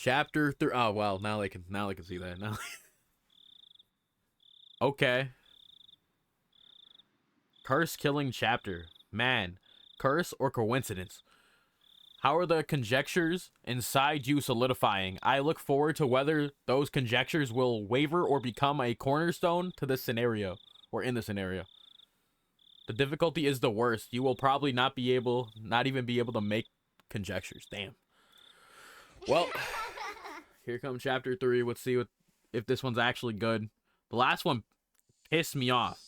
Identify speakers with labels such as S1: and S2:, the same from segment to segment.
S1: Chapter 3. Oh, well, now they can see that. Now. Okay. Curse killing chapter. Man, curse or coincidence? How are the conjectures inside you solidifying? I look forward to whether those conjectures will waver or become a cornerstone to this scenario, or in the scenario. The difficulty is the worst. You will probably not even be able to make conjectures. Damn. Well, here comes chapter 3. Let's see if this one's actually good. The last one pissed me off.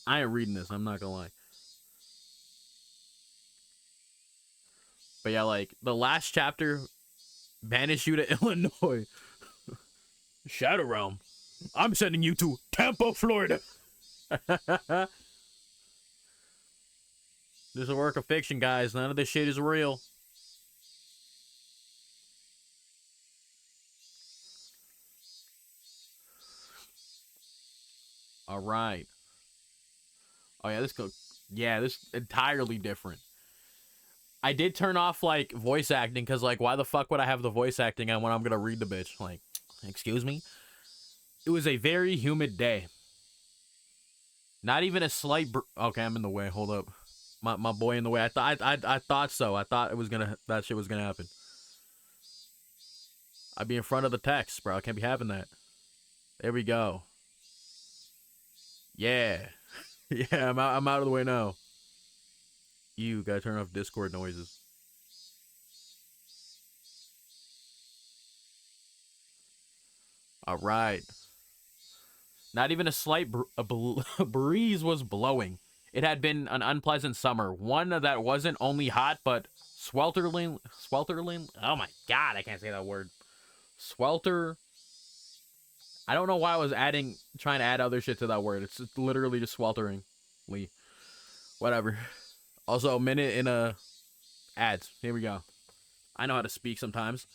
S1: I ain't reading this, I'm not gonna lie. But yeah, like, the last chapter banished you to Illinois. Shadow Realm. I'm sending you to Tampa, Florida. This is a work of fiction, guys. None of this shit is real. All right. Oh yeah, this entirely different. I did turn off like voice acting because like why the fuck would I have the voice acting on when I'm gonna read the bitch? Like, excuse me. It was a very humid day. Not even a slight. Okay, I'm in the way. Hold up, my boy in the way. I thought so. I thought that shit was gonna happen. I'd be in front of the text, bro. I can't be having that. There we go. Yeah, yeah. I'm out of the way now. You gotta turn off Discord noises. All right. Not even a slight breeze was blowing. It had been an unpleasant summer, one that wasn't only hot but sweltering. Oh my god, I can't say that word. Swelter. I don't know why I was trying to add other shit to that word. It's literally just swelteringly. Whatever. Also, a minute in ads. Here we go. I know how to speak sometimes.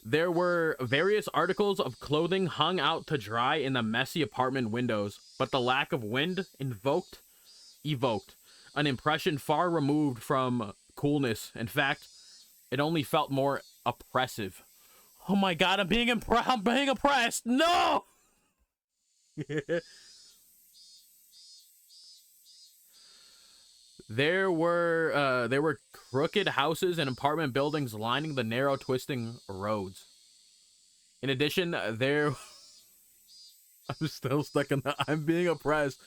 S1: There were various articles of clothing hung out to dry in the messy apartment windows, but the lack of wind evoked an impression far removed from coolness. In fact, it only felt more oppressive. Oh my god, I'm being oppressed. No! There were crooked houses and apartment buildings lining the narrow, twisting roads. In addition, I'm still stuck in the I'm being oppressed.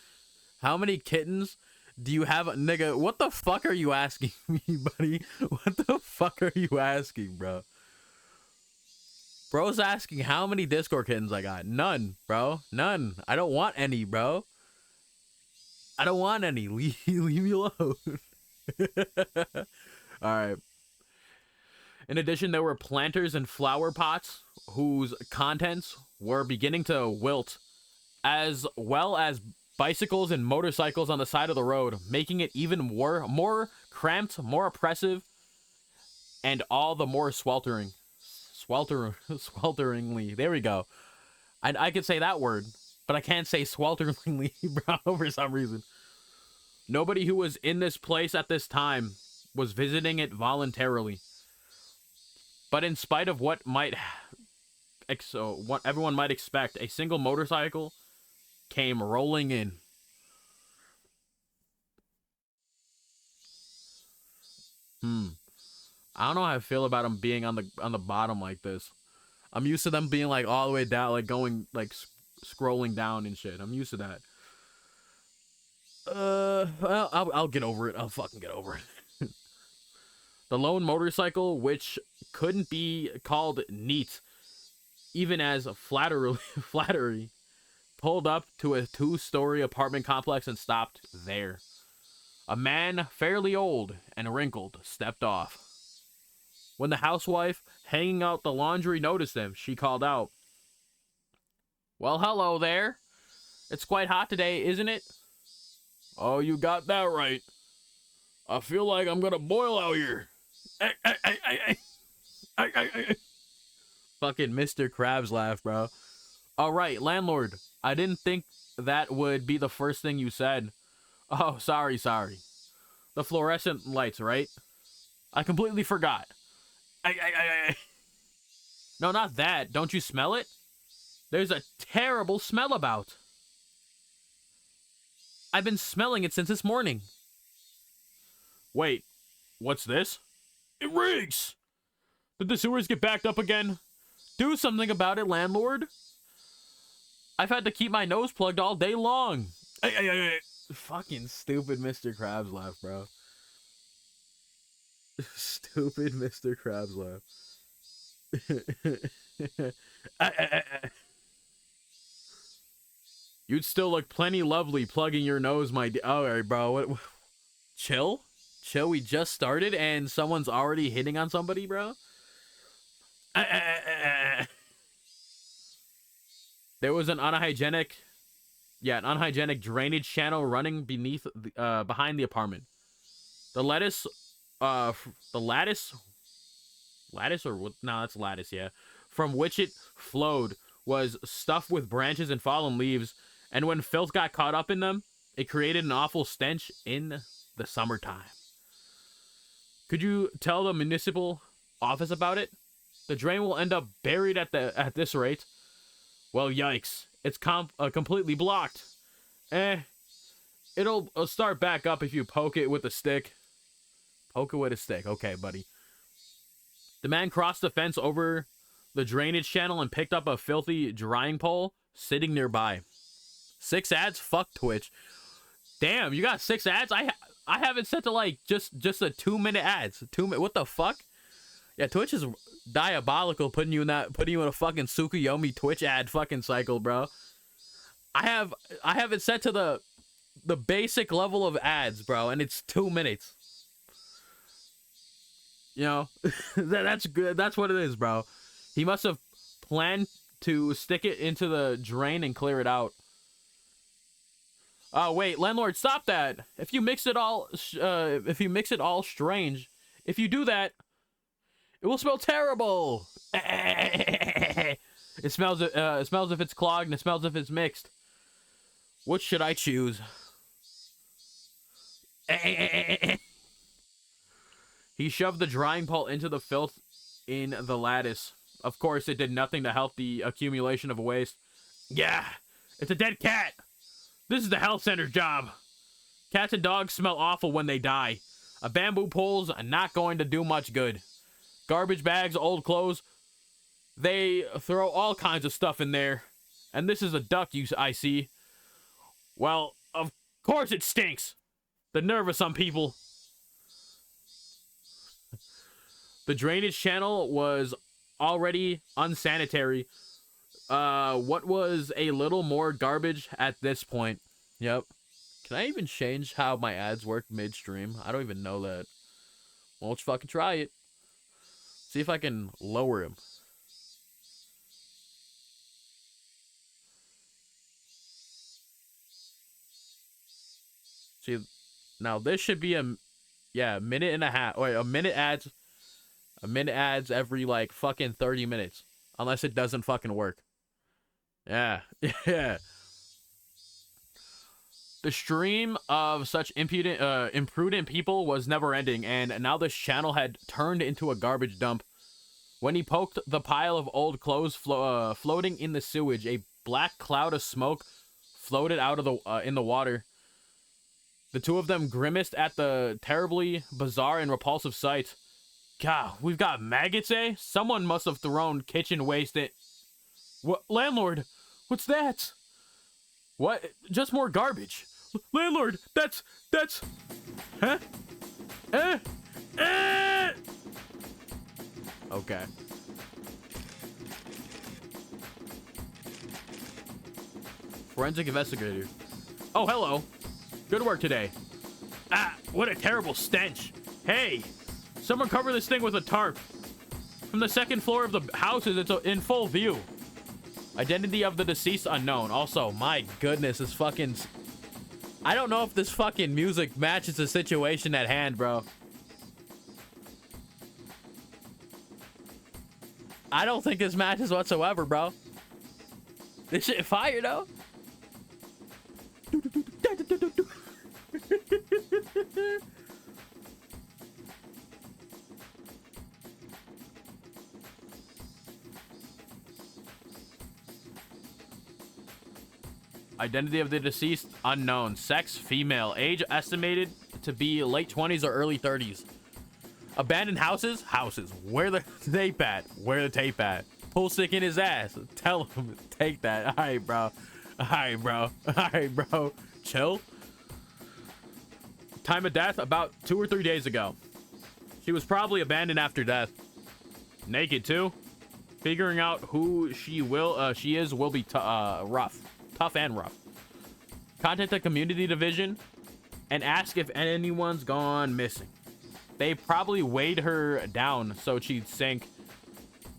S1: How many kittens do you have? Nigga, what the fuck are you asking me, buddy? What the fuck are you asking, bro? Bro's asking how many Discord kittens I got. None, bro. None. I don't want any, bro. I don't want any. Leave me alone. Alright. In addition, there were planters and flower pots whose contents were beginning to wilt, as well as bicycles and motorcycles on the side of the road, making it even more cramped, more oppressive, and all the more swelteringly. There we go. I could say that word, but I can't say swelteringly, bro, for some reason. Nobody who was in this place at this time was visiting it voluntarily. But in spite of what everyone might expect, a single motorcycle came rolling in. I don't know how I feel about them being on the bottom like this. I'm used to them being like all the way down, like going like scrolling down and shit. I'm used to that. Well, I'll get over it. I'll fucking get over it. The lone motorcycle, which couldn't be called neat, even as flattery, pulled up to a 2-story apartment complex and stopped there. A man, fairly old and wrinkled, stepped off. When the housewife hanging out the laundry noticed him, she called out, "Well, hello there. It's quite hot today, isn't it?" "Oh, you got that right. I feel like I'm gonna boil out here." Fucking Mr. Krabs laugh, bro. "All right, landlord. I didn't think that would be the first thing you said." "Oh, sorry. The fluorescent lights, right? I completely forgot." No, not that. Don't you smell it? There's a terrible smell about. I've been smelling it since this morning. Wait, what's this? It reeks! Did the sewers get backed up again? Do something about it, landlord. I've had to keep my nose plugged all day long. Hey. Fucking stupid Mr. Krabs laugh, bro. Stupid Mr. Krabs laugh. You'd still look plenty lovely plugging your nose, my dear. Alright, bro. What? Chill? Chill, we just started and someone's already hitting on somebody, bro? There was an unhygienic drainage channel running behind the apartment. The lattice or what? No, that's lattice, yeah. From which it flowed was stuffed with branches and fallen leaves, and when filth got caught up in them, it created an awful stench in the summertime. Could you tell the municipal office about it? The drain will end up buried at this rate. Well, yikes. It's completely blocked. It'll start back up if you poke it with a stick. Poke it with a stick. Okay, buddy. The man crossed the fence over the drainage channel and picked up a filthy drying pole sitting nearby. 6 ads? Fuck Twitch. Damn, you got 6 ads? I have it set to like just a 2-minute ads. 2 minute. What the fuck? Yeah, Twitch is diabolical putting you in a fucking Tsukuyomi Twitch ad fucking cycle, bro. I have it set to the basic level of ads, bro, and it's 2 minutes. You know, that's good. That's what it is, bro. He must have planned to stick it into the drain and clear it out. Oh wait, landlord, stop that! If you mix it all strange, if you do that, it will smell terrible. It smells if it's clogged, and it smells if it's mixed. Which should I choose? He shoved the drying pole into the filth in the lattice. Of course, it did nothing to help the accumulation of waste. Yeah, it's a dead cat. This is the health center's job. Cats and dogs smell awful when they die. A bamboo pole's not going to do much good. Garbage bags, old clothes. They throw all kinds of stuff in there. And this is a duck I see. Well, of course it stinks. The nerve of some people. The drainage channel was already unsanitary. What was a little more garbage at this point? Yep. Can I even change how my ads work midstream? I don't even know that. Well, let's fucking try it. See if I can lower him. See, now this should be minute and a half. Wait, a minute ads every like fucking 30 minutes. Unless it doesn't fucking work. Yeah. Yeah. The stream of such imprudent people was never ending, and now this channel had turned into a garbage dump. When he poked the pile of old clothes floating in the sewage, a black cloud of smoke floated out of in the water. The two of them grimaced at the terribly bizarre and repulsive sight. God, we've got maggots, eh? Someone must have thrown kitchen waste in. What, landlord? What's that? What? Just more garbage. Landlord, that's... Huh? Okay. Forensic investigator. Oh, hello. Good work today. Ah, what a terrible stench. Hey, someone cover this thing with a tarp. From the second floor of the houses, it's in full view. Identity of the deceased unknown. Also, my goodness, this fucking... I don't know if this fucking music matches the situation at hand, bro. I don't think this matches whatsoever, bro. This shit fire, though. Identity of the deceased unknown. Sex female. Age estimated to be late 20s or early 30s. Abandoned houses? Houses. Where the tape at? Where the tape at? Pull stick in his ass. Tell him. Take that. All right, bro. All right, bro. All right, bro. Chill. Time of death? About 2 or 3 days ago. She was probably abandoned after death. Naked, too. Figuring out who she is will be rough. Tough and rough. Contact the community division and ask if anyone's gone missing. They probably weighed her down so she'd sink.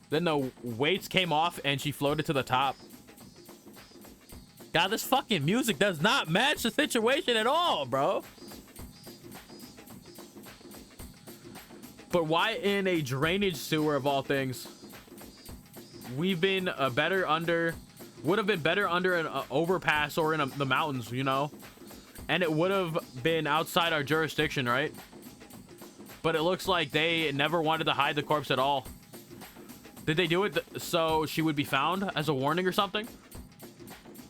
S1: Then the weights came off and she floated to the top. God, this fucking music does not match the situation at all, bro. But why in a drainage sewer of all things? We've been would have been better under an overpass or in the mountains, you know? And it would have been outside our jurisdiction, right? But it looks like they never wanted to hide the corpse at all. Did they do it so she would be found as a warning or something?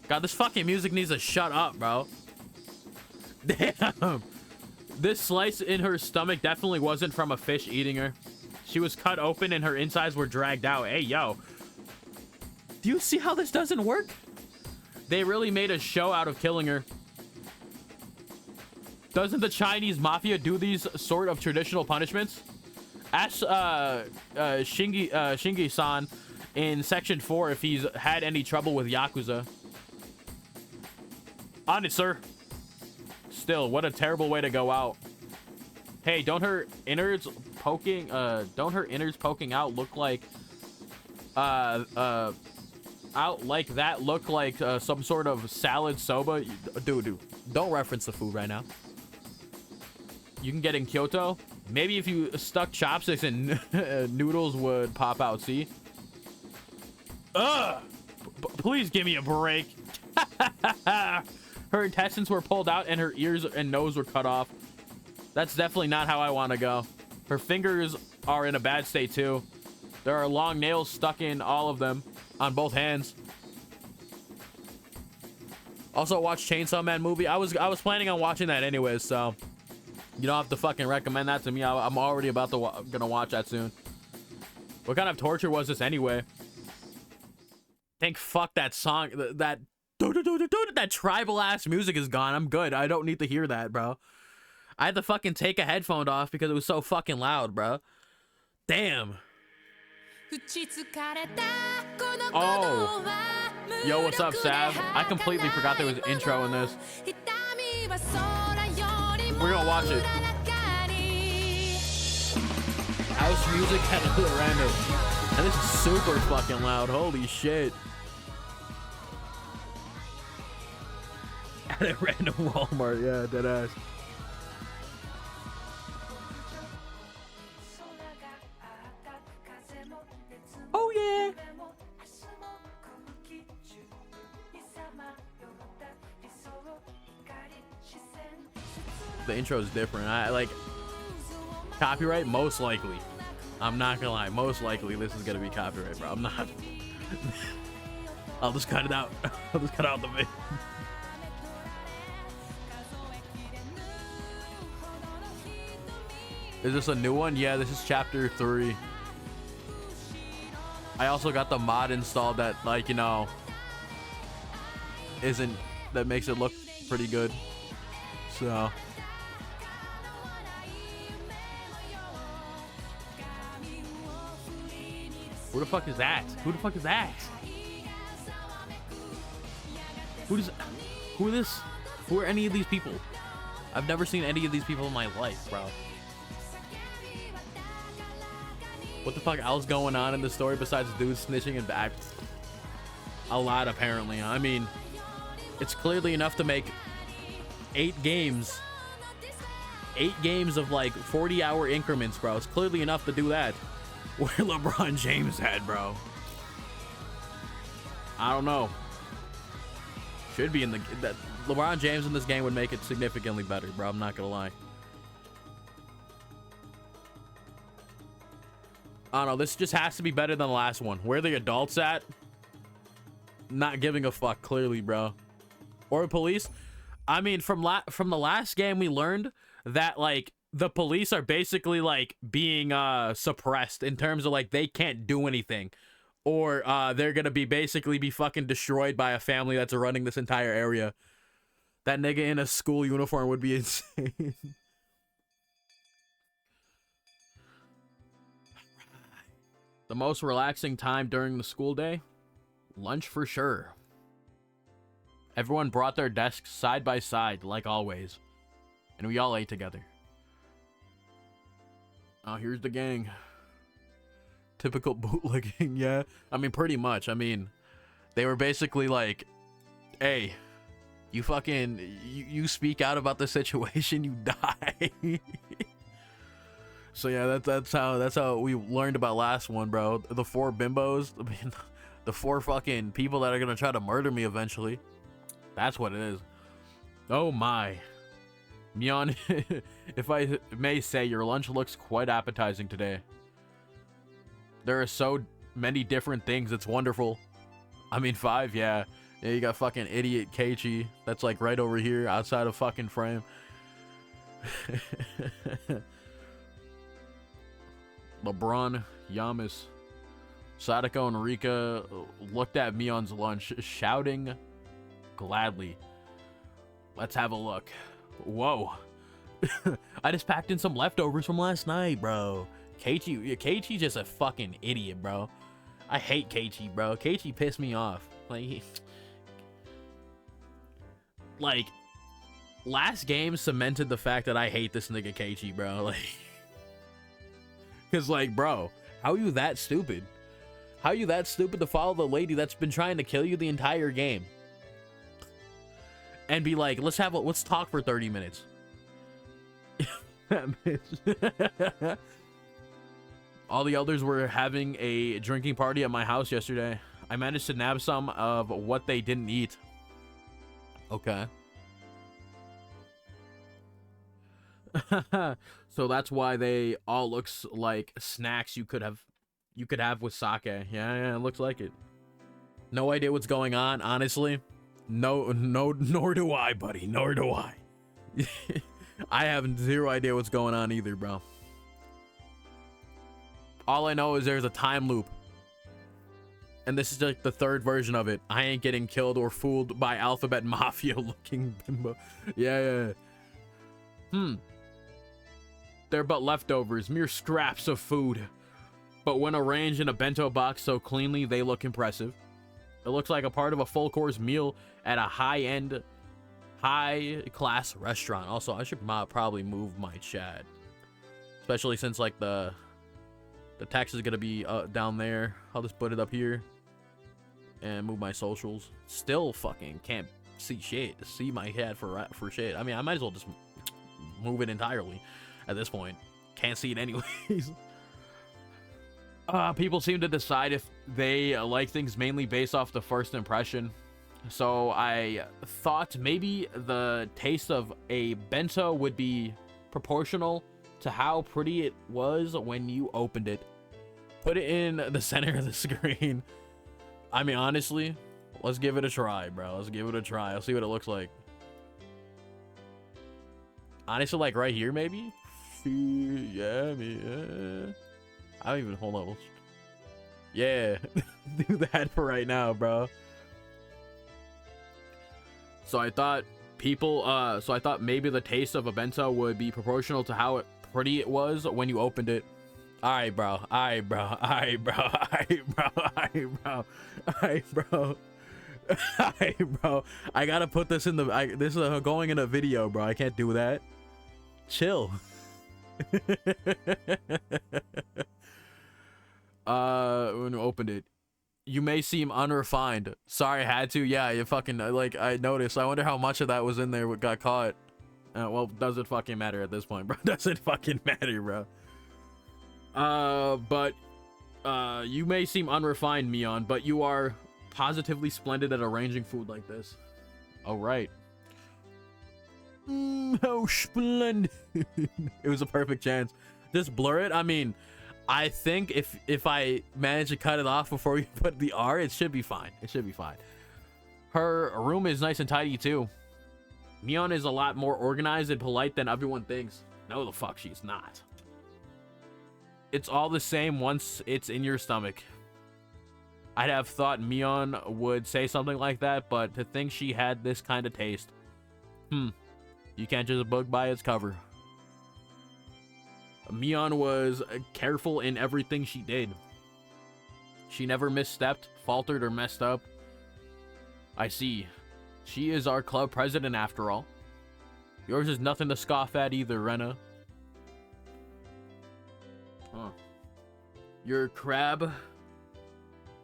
S1: God, this fucking music needs to shut up, bro. Damn. This slice in her stomach definitely wasn't from a fish eating her. She was cut open and her insides were dragged out. Hey, yo. Do you see how this doesn't work? They really made a show out of killing her. Doesn't the Chinese mafia do these sort of traditional punishments? Ask Shingi-san in section 4 if he's had any trouble with Yakuza. On it, sir. Still, what a terrible way to go out. Hey, don't her innards poking out look like out like that look like some sort of salad soba? Dude, don't reference the food right now. You can get in Kyoto. Maybe if you stuck chopsticks and noodles would pop out, see? Please give me a break. Her intestines were pulled out and her ears and nose were cut off. That's definitely not how I want to go. Her fingers are in a bad state too. There are long nails stuck in all of them on both hands. Also, watch Chainsaw Man movie. I was planning on watching that anyways, so you don't have to fucking recommend that to me. I'm already gonna watch that soon. What kind of torture was this anyway? Think fuck that song. That tribal ass music is gone. I'm good. I don't need to hear that, bro. I had to fucking take a headphone off because it was so fucking loud, bro. Damn. Oh. Yo, what's up, Sav? I completely forgot there was an intro in this. We're gonna watch it. House music at a random. And this is super fucking loud. Holy shit. At a random Walmart. Yeah, deadass. Oh, yeah. The intro is different. I like copyright, most likely. I'm not gonna lie, most likely this is gonna be copyright, bro. I'm not. I'll just cut it out. I'll just cut out the video. Is this a new one? Yeah, this is chapter 3. I also got the mod installed that, like, you know, that makes it look pretty good. So who the fuck is that? Who the fuck is that? Who are this? Who are any of these people? I've never seen any of these people in my life, bro. What the fuck else going on in the story besides dudes snitching and back? A lot, apparently. I mean, it's clearly enough to make 8 games. 8 games of like 40-hour increments, bro. It's clearly enough to do that. Where LeBron James at, bro? I don't know. Should be in that LeBron James in this game would make it significantly better, bro. I'm not gonna lie. I don't know. This just has to be better than the last one. Where are the adults at? Not giving a fuck, clearly, bro. Or police. I mean, from the last game, we learned that like the police are basically like being suppressed in terms of like they can't do anything, or they're gonna be basically be fucking destroyed by a family that's running this entire area. That nigga in a school uniform would be insane. The most relaxing time during the school day? Lunch for sure. Everyone brought their desks side by side, like always. And we all ate together. Oh, here's the gang. Typical bootlegging, yeah. I mean, pretty much. I mean, they were basically like, hey, you fucking, you speak out about the situation, you die. So yeah, that's how we learned about last one, bro. The 4 bimbos, I mean, the 4 fucking people that are gonna try to murder me eventually. That's what it is. Oh my. Mion, if I may say, your lunch looks quite appetizing today. There are so many different things, it's wonderful. I mean, 5, yeah. Yeah, you got fucking idiot Keiichi. That's like right over here, outside of fucking frame. LeBron, Yamas, Sadako, and Rika looked at Mion's lunch, shouting gladly. Let's have a look. Whoa. I just packed in some leftovers from last night, bro. Keiichi's just a fucking idiot, bro. I hate Keiichi, bro. Keiichi pissed me off. Like, last game cemented the fact that I hate this nigga Keiichi, bro. Like, cause like, bro, how are you that stupid? How are you that stupid to follow the lady that's been trying to kill you the entire game? And be like, let's talk for 30 minutes. All the elders were having a drinking party at my house yesterday. I managed to nab some of what they didn't eat. Okay. So that's why they all looks like snacks you could have with sake. Yeah, it looks like it. No idea what's going on, honestly. No, nor do I, buddy. Nor do I. I have 0 idea what's going on either, bro. All I know is there's a time loop. And this is like the 3rd version of it. I ain't getting killed or fooled by alphabet mafia looking bimbo. Yeah. They're but leftovers, mere scraps of food. But when arranged in a bento box so cleanly, they look impressive. It looks like a part of a full course meal at a high-end, high-class restaurant. Also, I should probably move my chat. Especially since, like, the text is going to be down there. I'll just put it up here. And move my socials. Still fucking can't see shit. See my head for shit. I mean, I might as well just move it entirely at this point. Can't see it anyways. People seem to decide if they like things mainly based off the first impression. So I thought maybe the taste of a bento would be proportional to how pretty it was when you opened it. Put it in the center of the screen. I mean, honestly, let's give it a try, bro. Let's give it a try. I'll see what it looks like. Honestly, like right here, maybe? Yeah, I don't even, hold on. Yeah, do that for right now, bro. So I thought maybe the taste of a bento would be proportional to how pretty it was when you opened it. Alright, bro. Alright, bro. Alright, bro. Alright, bro. Alright, bro. Alright, bro. Alright, bro. I gotta put this in the... this is going in a video, bro. I can't do that. Chill. When you opened it, you may seem unrefined. Sorry, I had to. Yeah, you fucking, like, I noticed. I wonder how much of that was in there what got caught. Well, does it fucking matter at this point, bro? Does it fucking matter, bro? But you may seem unrefined, Mion, but you are positively splendid at arranging food like this. Oh, right. How splendid. It was a perfect chance. Just blur it. I mean, I think if I manage to cut it off before we put the R, it should be fine. It should be fine. Her room is nice and tidy too. Mion is a lot more organized and polite than everyone thinks. No, the fuck she's not. It's all the same once it's in your stomach. I'd have thought Mion would say something like that, but to think she had this kind of taste. You can't judge a book by its cover. Mion was careful in everything she did. She never misstepped, faltered, or messed up. I see. She is our club president after all. Yours is nothing to scoff at either, Rena. Huh. Your crab...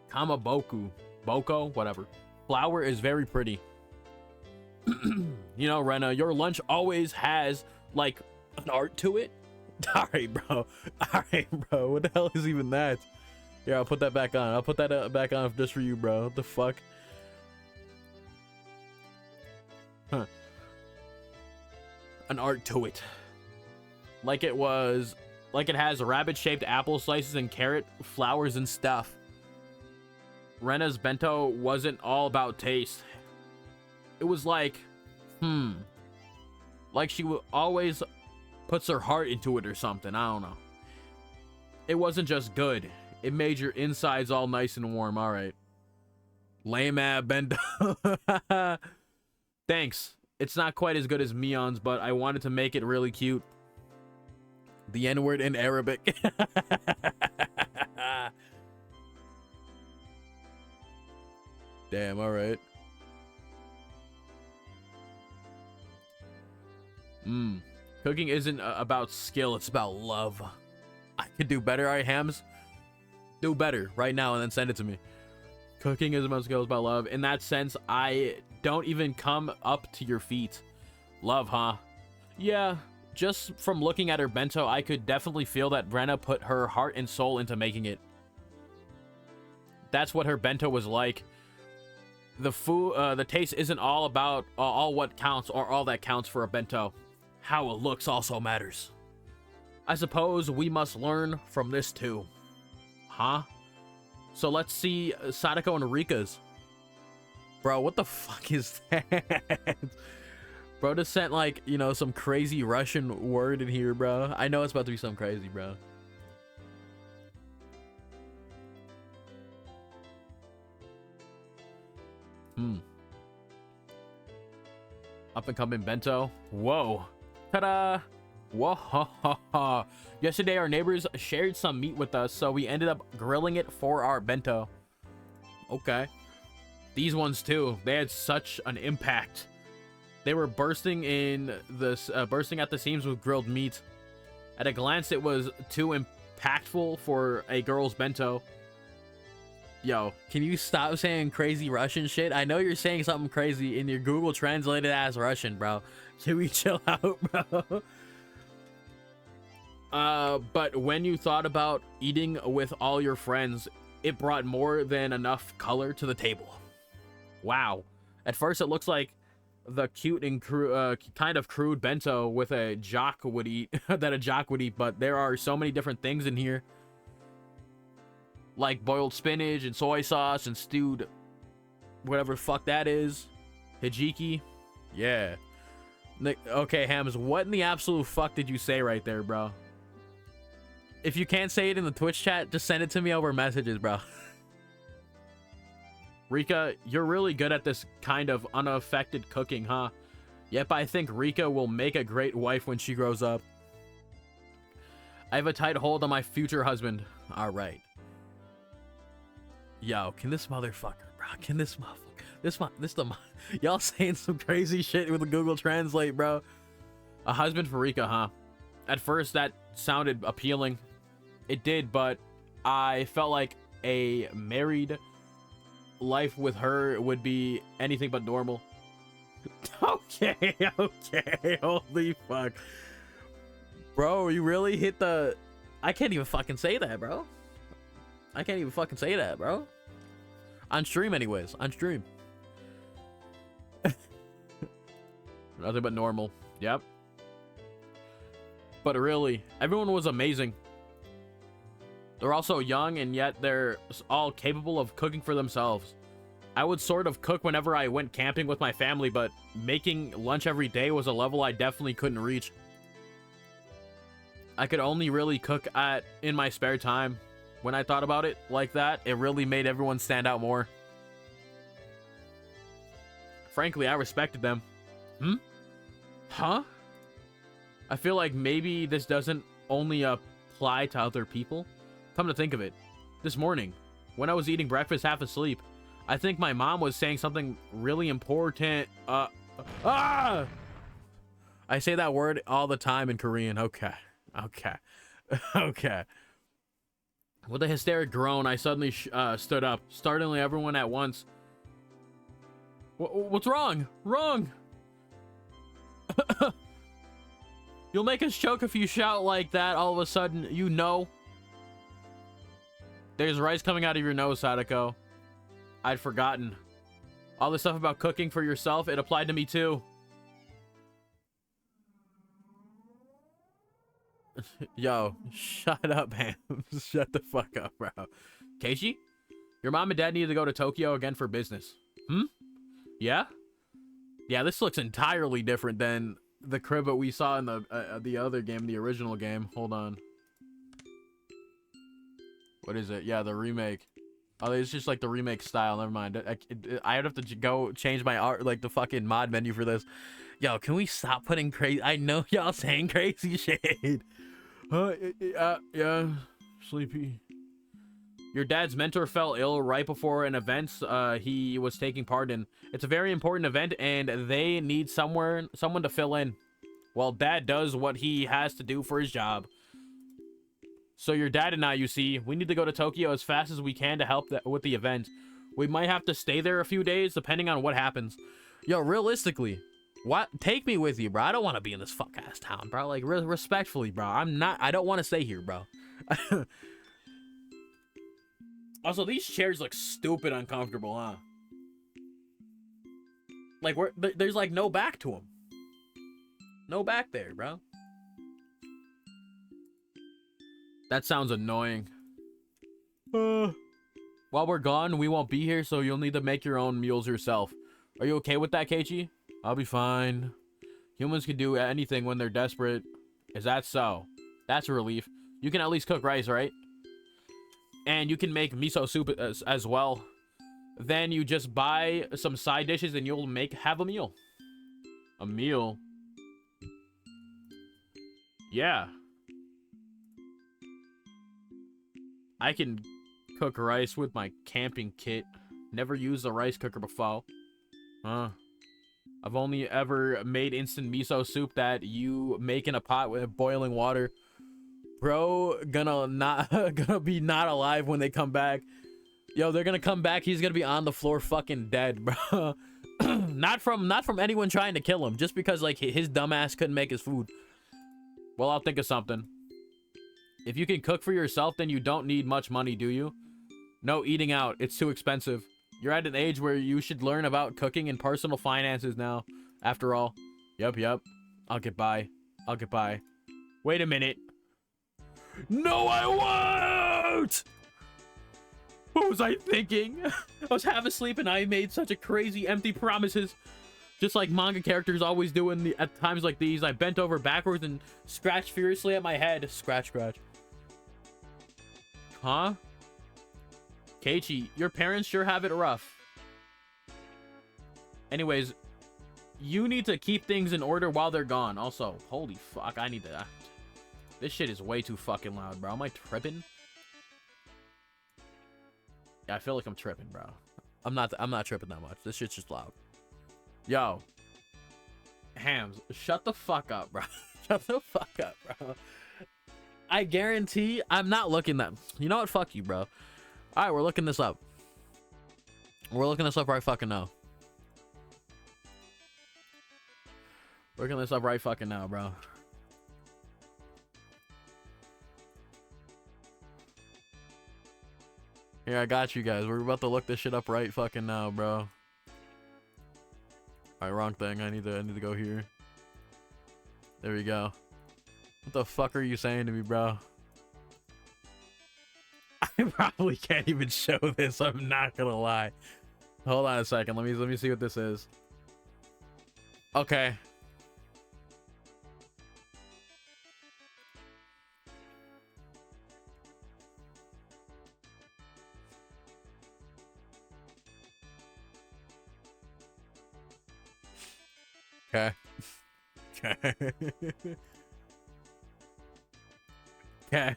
S1: Kamaboku. Boko? Whatever. Flower is very pretty. You know, Rena, your lunch always has, like, an art to it. Alright, bro. Alright, bro. What the hell is even that? Yeah, I'll put that back on. I'll put that back on just for you, bro. What the fuck? Huh. An art to it. Like it was... Like it has rabbit-shaped apple slices and carrot flowers and stuff. Rena's bento wasn't all about taste. It was like... Like she always puts her heart into it or something. I don't know. It wasn't just good. It made your insides all nice and warm. Alright. Lame ab bento. Thanks. It's not quite as good as Mion's, but I wanted to make it really cute. The N-word in Arabic. Damn, alright. Cooking isn't about skill, it's about love. I could do better, alright, Hams? Do better right now and then send it to me. Cooking isn't about skill, it's about love. In that sense, I don't even come up to your feet. Love, huh? Yeah, just from looking at her bento, I could definitely feel that Brenna put her heart and soul into making it. That's what her bento was like. The food, the taste isn't all about all what counts or all that counts for a bento. How it looks also matters. I suppose we must learn from this too. Huh? So let's see Sadako and Rika's. Bro, what the fuck is that? Bro just sent, like, you know, some crazy Russian word in here, bro. I know it's about to be something crazy, bro. Up and coming bento. Whoa. Ta-da. Whoa. Yesterday, our neighbors shared some meat with us, so we ended up grilling it for our bento. Okay. These ones, too. They had such an impact. They were bursting at the seams with grilled meat. At a glance, it was too impactful for a girl's bento. Yo, can you stop saying crazy Russian shit? I know you're saying something crazy in your Google translated as Russian, bro. Can we chill out, bro? But when you thought about eating with all your friends, it brought more than enough color to the table. Wow. At first, it looks like the cute and kind of crude bento with a jock would eat, that a jock would eat, but there are so many different things in here. Like boiled spinach and soy sauce and stewed whatever the fuck that is. Hijiki. Yeah. Okay, Hams, what in the absolute fuck did you say right there, bro? If you can't say it in the Twitch chat, just send it to me over messages, bro. Rika, you're really good at this kind of unaffected cooking, huh? Yep, I think Rika will make a great wife when she grows up. I have a tight hold on my future husband. Alright. Yo, can this motherfucker, bro? Can this motherfucker? Y'all saying some crazy shit with the Google Translate, bro. A husband for Rika, huh? At first, that sounded appealing. It did, but I felt like a married life with her would be anything but normal. Okay, holy fuck. Bro, you really hit the... I can't even fucking say that, bro. I can't even fucking say that, bro. On stream, anyways. On stream. Nothing but normal. Yep. But really, everyone was amazing. They're also young, and yet they're all capable of cooking for themselves. I would sort of cook whenever I went camping with my family, but making lunch every day was a level I definitely couldn't reach. I could only really cook in my spare time. When I thought about it like that, it really made everyone stand out more. Frankly, I respected them. Huh? I feel like maybe this doesn't only apply to other people. Come to think of it, this morning, when I was eating breakfast half asleep, I think my mom was saying something really important. I say that word all the time in Korean. Okay. Okay. With a hysteric groan, I suddenly stood up, startling everyone at once. What's wrong? Wrong! You'll make us choke if you shout like that all of a sudden, you know. There's rice coming out of your nose, Sadako. I'd forgotten. All this stuff about cooking for yourself, it applied to me too. Yo, shut up, Ham. Shut the fuck up, bro. Keiichi? Your mom and dad need to go to Tokyo again for business. Yeah? Yeah, this looks entirely different than the crib that we saw in the other game, the original game. Hold on. What is it? Yeah, the remake. Oh, it's just like the remake style. Never mind. I'd have to go change my art, like the fucking mod menu for this. Yo, can we stop putting crazy? I know y'all saying crazy shit. Yeah, sleepy. Your dad's mentor fell ill right before an event he was taking part in. It's a very important event, and they need someone to fill in. Well, dad does what he has to do for his job. So your dad and I, you see, we need to go to Tokyo as fast as we can to help with the event. We might have to stay there a few days, depending on what happens. Yo, realistically, what? Take me with you, bro. I don't want to be in this fuck-ass town, bro. Like, respectfully, bro. I don't want to stay here, bro. Also, these chairs look stupid uncomfortable, huh? Like, there's, like, no back to them. No back there, bro. That sounds annoying. While we're gone, we won't be here, so you'll need to make your own meals yourself. Are you okay with that, Keiichi? I'll be fine. Humans can do anything when they're desperate. Is that so? That's a relief. You can at least cook rice, right? And you can make miso soup as well. Then you just buy some side dishes and you'll have a meal. A meal? Yeah. I can cook rice with my camping kit. Never used a rice cooker before. Huh. I've only ever made instant miso soup that you make in a pot with boiling water. Bro, gonna be not alive when they come back. Yo, they're gonna come back. He's gonna be on the floor fucking dead, bro. not from anyone trying to kill him. Just because, like, his dumbass couldn't make his food. Well, I'll think of something. If you can cook for yourself, then you don't need much money, do you? No eating out. It's too expensive. You're at an age where you should learn about cooking and personal finances now. After all. Yep. I'll get by. Wait a minute. No, I won't! What was I thinking? I was half asleep and I made such a crazy empty promises. Just like manga characters always do at times like these. I bent over backwards and scratched furiously at my head. Scratch. Huh? Keiichi, your parents sure have it rough. Anyways, you need to keep things in order while they're gone. Also, holy fuck, I need to... This shit is way too fucking loud, bro. Am I tripping? Yeah, I feel like I'm tripping, bro. I'm not tripping that much. This shit's just loud. Yo. Hams, shut the fuck up, bro. Shut the fuck up, bro. I guarantee I'm not looking that. You know what? Fuck you, bro. All right, we're looking this up. We're looking this up right fucking now. We're looking this up right fucking now, bro. Here, I got you guys. We're about to look this shit up right fucking now, bro. Alright, wrong thing. I need to go here. There we go. What the fuck are you saying to me, bro? I probably can't even show this. I'm not gonna lie. Hold on a second. Let me see what this is. Okay. Okay. Okay.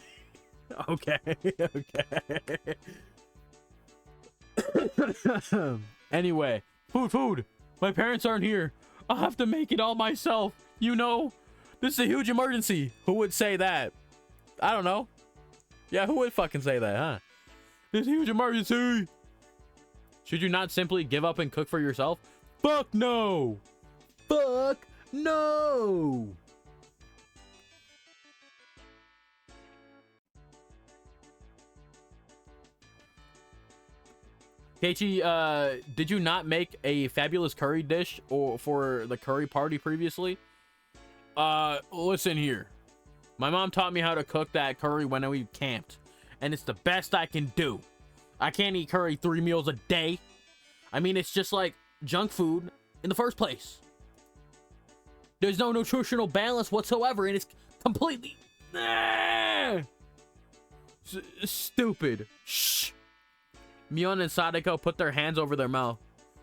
S1: Okay. Okay. Okay. Anyway, food. My parents aren't here. I'll have to make it all myself. You know, this is a huge emergency. Who would say that? I don't know. Yeah, who would fucking say that, huh? This huge emergency. Should you not simply give up and cook for yourself? Fuck no. Fuck no. Keiichi, did you not make a fabulous curry dish or for the curry party previously? Listen here. My mom taught me how to cook that curry when we camped, and it's the best I can do. I can't eat curry 3 meals a day. I mean, it's just like junk food in the first place. There's no nutritional balance whatsoever, and it's completely stupid. Shh. Mion and Sadako put their hands over their mouth.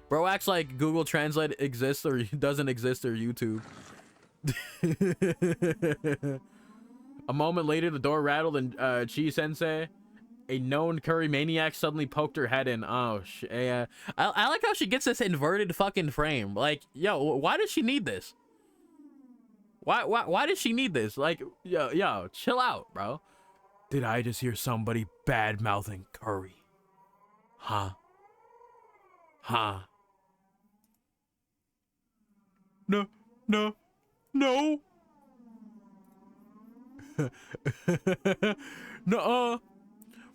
S1: Bro acts like Google Translate exists or doesn't exist or YouTube. A moment later, the door rattled and Chi-sensei, a known curry maniac, suddenly poked her head in. Oh, yeah. I like how she gets this inverted fucking frame. Like, yo, why does she need this? Why does she need this? Like, yo, chill out, bro. Did I just hear somebody bad-mouthing curry? Huh? No. No.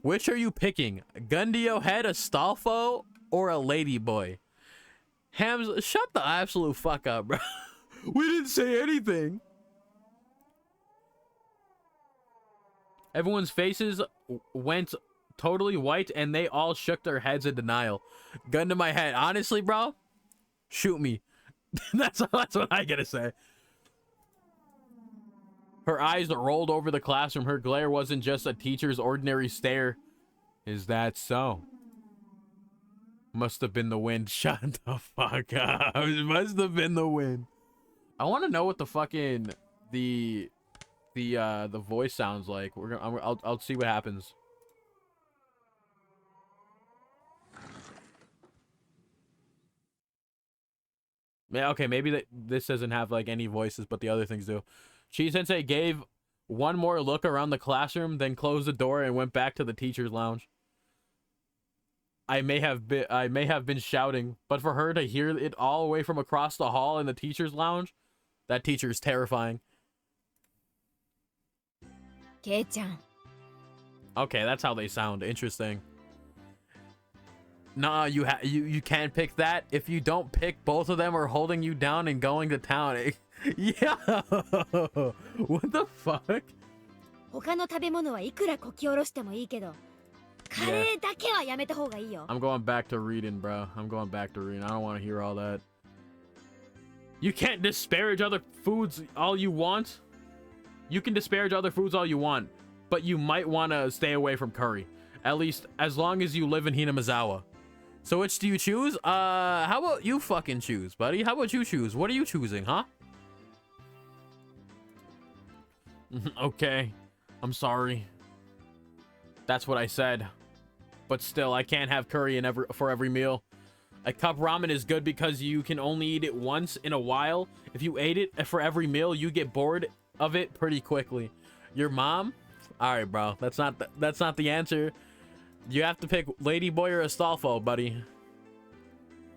S1: Which are you picking? Gundio head, Astolfo, or a ladyboy? Hams, shut the absolute fuck up, bro. We didn't say anything. Everyone's faces went totally white and they all shook their heads in denial. Gun to my head. Honestly, bro, shoot me. That's what I gotta say. Her eyes rolled over the classroom. Her glare wasn't just a teacher's ordinary stare. Is that so? Must have been the wind. Shut the fuck up. It must have been the wind. I want to know what the fucking the voice sounds like. I'll see what happens. Yeah, okay, maybe this doesn't have like any voices, but the other things do. Chi-sensei gave one more look around the classroom, then closed the door and went back to the teacher's lounge. I may have been shouting, but for her to hear it all the way from across the hall in the teacher's lounge, that teacher is terrifying.
S2: Kei-chan.
S1: Okay, that's how they sound. Interesting. Nah, you can't pick that. If you don't pick, both of them are holding you down and going to town. Yeah. What the fuck?
S2: 他の食べ物はいくらこき下ろしてもいいけど、カレーだけはやめた方がいいよ。
S1: I'm going back to reading, bro. I'm going back to reading. I don't want to hear all that. You can't disparage other foods all you want. You can disparage other foods all you want, but you might want to stay away from curry. At least as long as you live in Hinamizawa. So which do you choose? How about you fucking choose, buddy? How about you choose? What are you choosing, huh? Okay. I'm sorry. That's what I said. But still, I can't have curry for every meal. A cup ramen is good because you can only eat it once in a while. If you ate it for every meal, you get bored of it pretty quickly. Your mom? All right, bro. That's not the answer. You have to pick Ladyboy or Astolfo, buddy.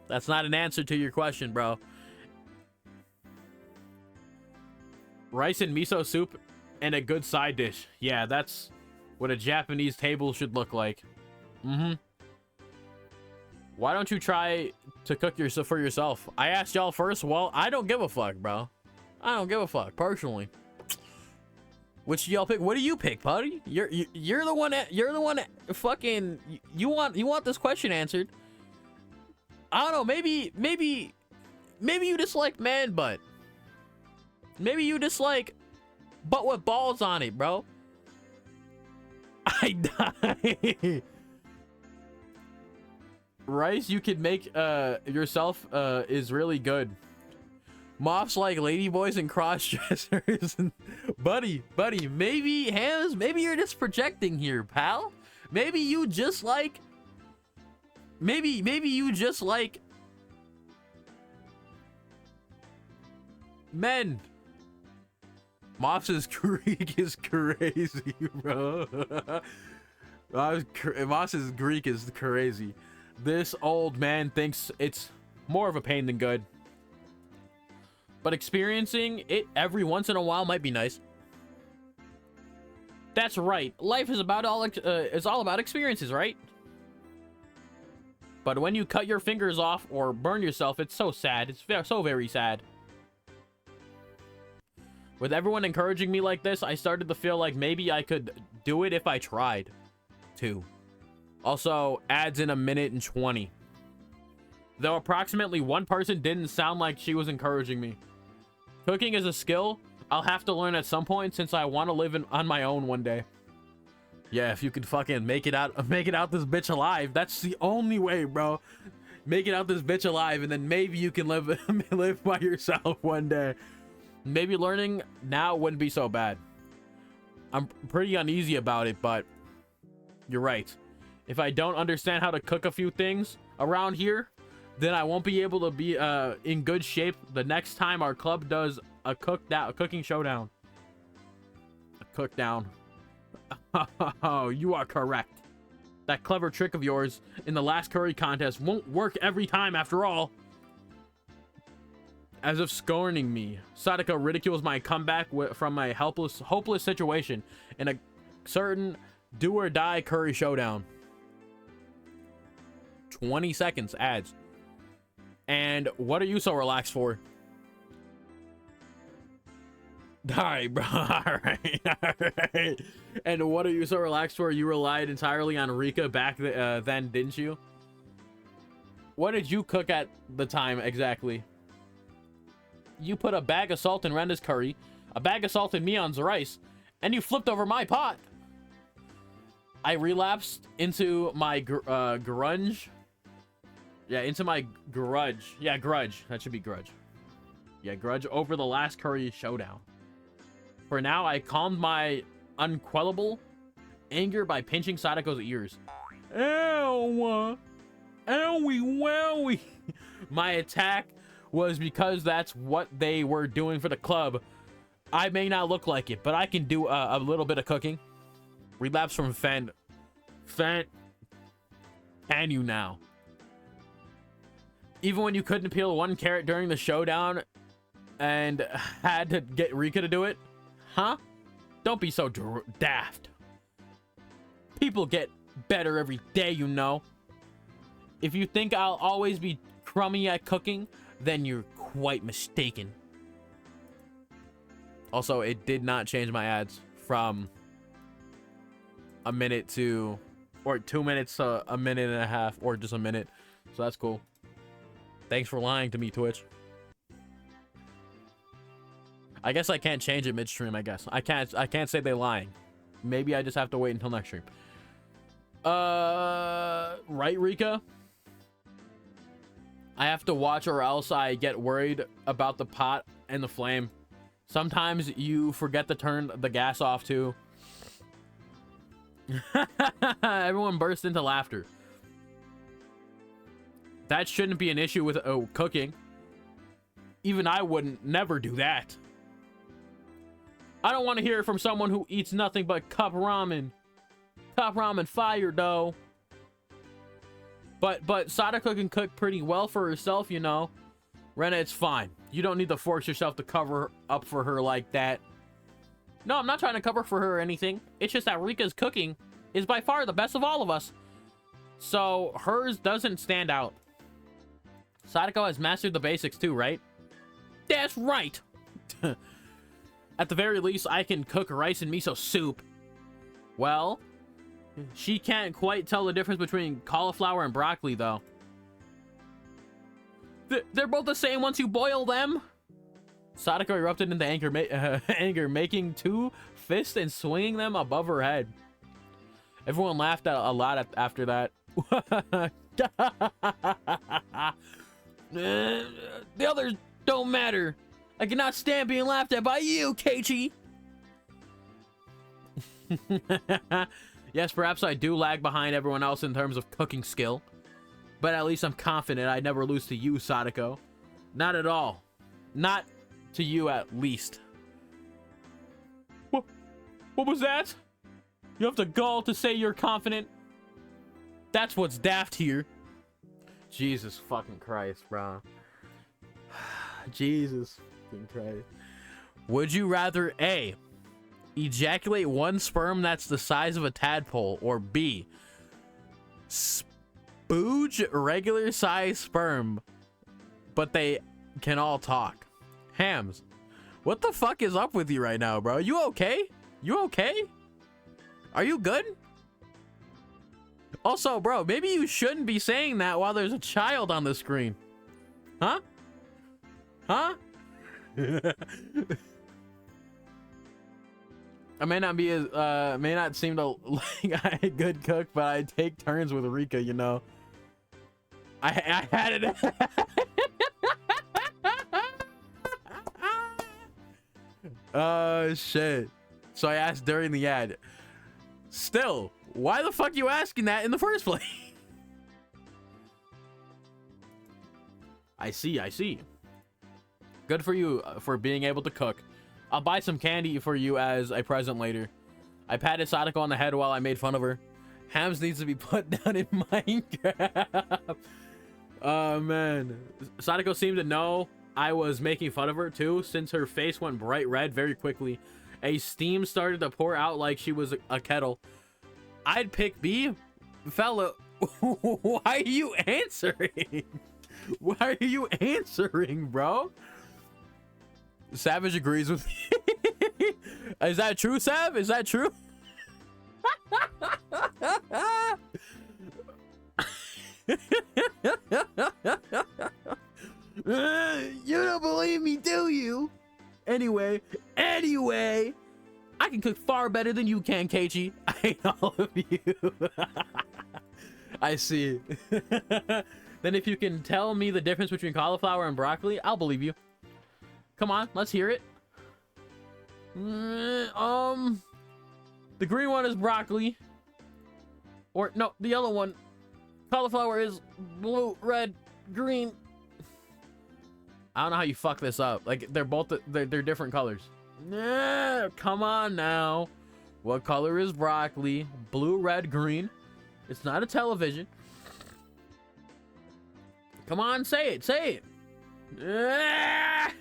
S1: That's not an answer to your question, bro. Rice and miso soup and a good side dish. Yeah, that's what a Japanese table should look like. Why don't you try to cook for yourself? I asked y'all first. Well, I don't give a fuck, bro. I don't give a fuck, personally. Which y'all pick? What do you pick, buddy? You're the one that fucking you want this question answered. I don't know, maybe you just like man butt. Maybe you just like butt with balls on it, bro. I die. Rice you could make yourself is really good. MOFS like ladyboys and cross-dressers. buddy, maybe Hams, maybe you're just projecting here, pal. Maybe you just like maybe you just like men. MOFS's Greek is crazy, bro. MOFS's Greek is crazy. This old man thinks it's more of a pain than good. But experiencing it every once in a while might be nice. That's right. Life is about all about experiences, right? But when you cut your fingers off or burn yourself, it's so sad. It's so very sad. With everyone encouraging me like this, I started to feel like maybe I could do it if I tried to. Also, ads in 1:20. Though approximately one person didn't sound like she was encouraging me. Cooking is a skill I'll have to learn at some point since I want to live on my own one day. Yeah, if you could fucking make it out this bitch alive, that's the only way, bro. Make it out this bitch alive, and then maybe you can live by yourself one day. Maybe learning now wouldn't be so bad. I'm pretty uneasy about it, but you're right. If I don't understand how to cook a few things around here, then I won't be able to be in good shape the next time our club does a cooking showdown. A cook down. Oh, you are correct. That clever trick of yours in the last curry contest won't work every time after all. As if scorning me, SATOKO ridicules my comeback from my hopeless situation in a certain do-or-die curry showdown. 20 seconds ads. And what are you so relaxed for? Alright, bro. Alright. And what are you so relaxed for? You relied entirely on Rika back then, didn't you? What did you cook at the time exactly? You put a bag of salt in Renda's curry, a bag of salt in Mion's rice, and you flipped over my pot. I relapsed into my grunge. Yeah, into my grudge. Yeah, grudge. That should be grudge. Yeah, grudge over the last curry showdown. For now, I calmed my unquellable anger by pinching SATOKO's ears. Ow! Owie wowie! My attack was because that's what they were doing for the club. I may not look like it, but I can do a little bit of cooking. Relapse from Fen. Can you now? Even when you couldn't peel one carrot during the showdown and had to get Rika to do it? Huh? Don't be so daft. People get better every day, you know. If you think I'll always be crummy at cooking, then you're quite mistaken. Also, it did not change my ads from a minute to, or 2 minutes to a minute and a half, or just a minute. So that's cool. Thanks for lying to me, Twitch. I guess I can't change it midstream, I guess. I can't say they're lying. Maybe I just have to wait until next stream. Right, Rika? I have to watch or else I get worried about the pot and the flame. Sometimes you forget to turn the gas off too. Everyone burst into laughter. That shouldn't be an issue with cooking. Even I wouldn't never do that. I don't want to hear it from someone who eats nothing but cup ramen. Cup ramen fire, though. But SATOKO can cook pretty well for herself, you know. Rena, it's fine. You don't need to force yourself to cover up for her like that. No, I'm not trying to cover for her or anything. It's just that Rika's cooking is by far the best of all of us. So hers doesn't stand out. SATOKO has mastered the basics too, right? That's right. At the very least, I can cook rice and miso soup. Well, she can't quite tell the difference between cauliflower and broccoli, though. They're both the same once you boil them. Sadako erupted into anger, making two fists and swinging them above her head. Everyone laughed a lot after that. The others don't matter. I cannot stand being laughed at by you, Keiichi. Yes, perhaps I do lag behind everyone else in terms of cooking skill, but at least I'm confident I'd never lose to you, Sadako. Not at all. Not to you, at least. What was that? You have the gall to say you're confident? That's what's daft here. Jesus fucking Christ, bro. Jesus fucking Christ. Would you rather A, ejaculate one sperm that's the size of a tadpole, or B, spooge regular size sperm, but they can all talk? Hams, what the fuck is up with you right now, bro? You okay? You okay? Are you good? Also, bro, maybe you shouldn't be saying that while there's a child on the screen. Huh? Huh? I may not be as may not seem to like a good cook, but I take turns with Rika, you know. I had it. Shit. So I asked during the ad. Still, why the fuck you asking that in the first place? I see. Good for you for being able to cook. I'll buy some candy for you as a present later. I patted Sadako on the head while I made fun of her. Hams needs to be put down in Minecraft. Oh, man. Sadako seemed to know I was making fun of her, too, since her face went bright red very quickly. A steam started to pour out like she was a kettle. I'd pick B. Fella, why are you answering? Why are you answering, bro? Savage agrees with me. Is that true, Sav? Is that true? You don't believe me, do you? Anyway, I can cook far better than you can, Keiichi. I hate all of you. I see. Then if you can tell me the difference between cauliflower and broccoli, I'll believe you. Come on, let's hear it. The green one is broccoli. Or, no, the yellow one. Cauliflower is blue, red, green. I don't know how you fuck this up. Like, they're both, they're different colors. Nah, come on now. What color is broccoli? Blue, red, green. It's not a television. Come on, say it, say it.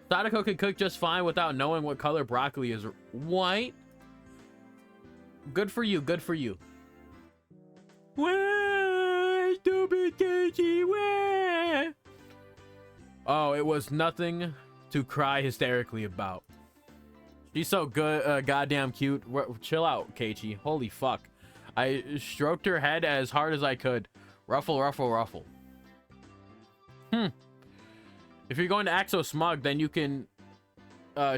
S1: Sadako can cook just fine without knowing what color broccoli is. White. Good for you, good for you. Where, stupid Keiichi, where? Oh, it was nothing to cry hysterically about. She's so good, goddamn cute. Chill out, Keiichi. Holy fuck. I stroked her head as hard as I could. Ruffle, ruffle, ruffle. If you're going to act so smug, then you can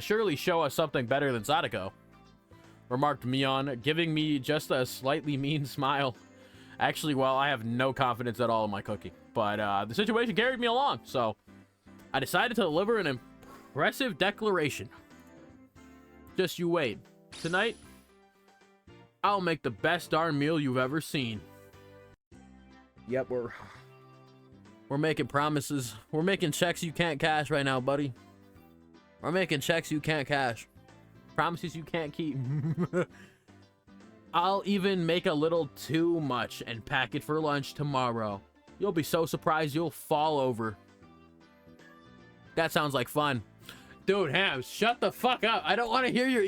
S1: surely show us something better than Sadako, remarked Mion, giving me just a slightly mean smile. Actually, well, I have no confidence at all in my cooking, but the situation carried me along, so I decided to deliver an impressive declaration. Just you wait. Tonight, I'll make the best darn meal you've ever seen. Yep, we're making promises. We're making checks you can't cash right now, buddy. We're making checks you can't cash. Promises you can't keep. I'll even make a little too much and pack it for lunch tomorrow. You'll be so surprised you'll fall over. That sounds like fun. Dude, Hams, shut the fuck up. I don't want to hear your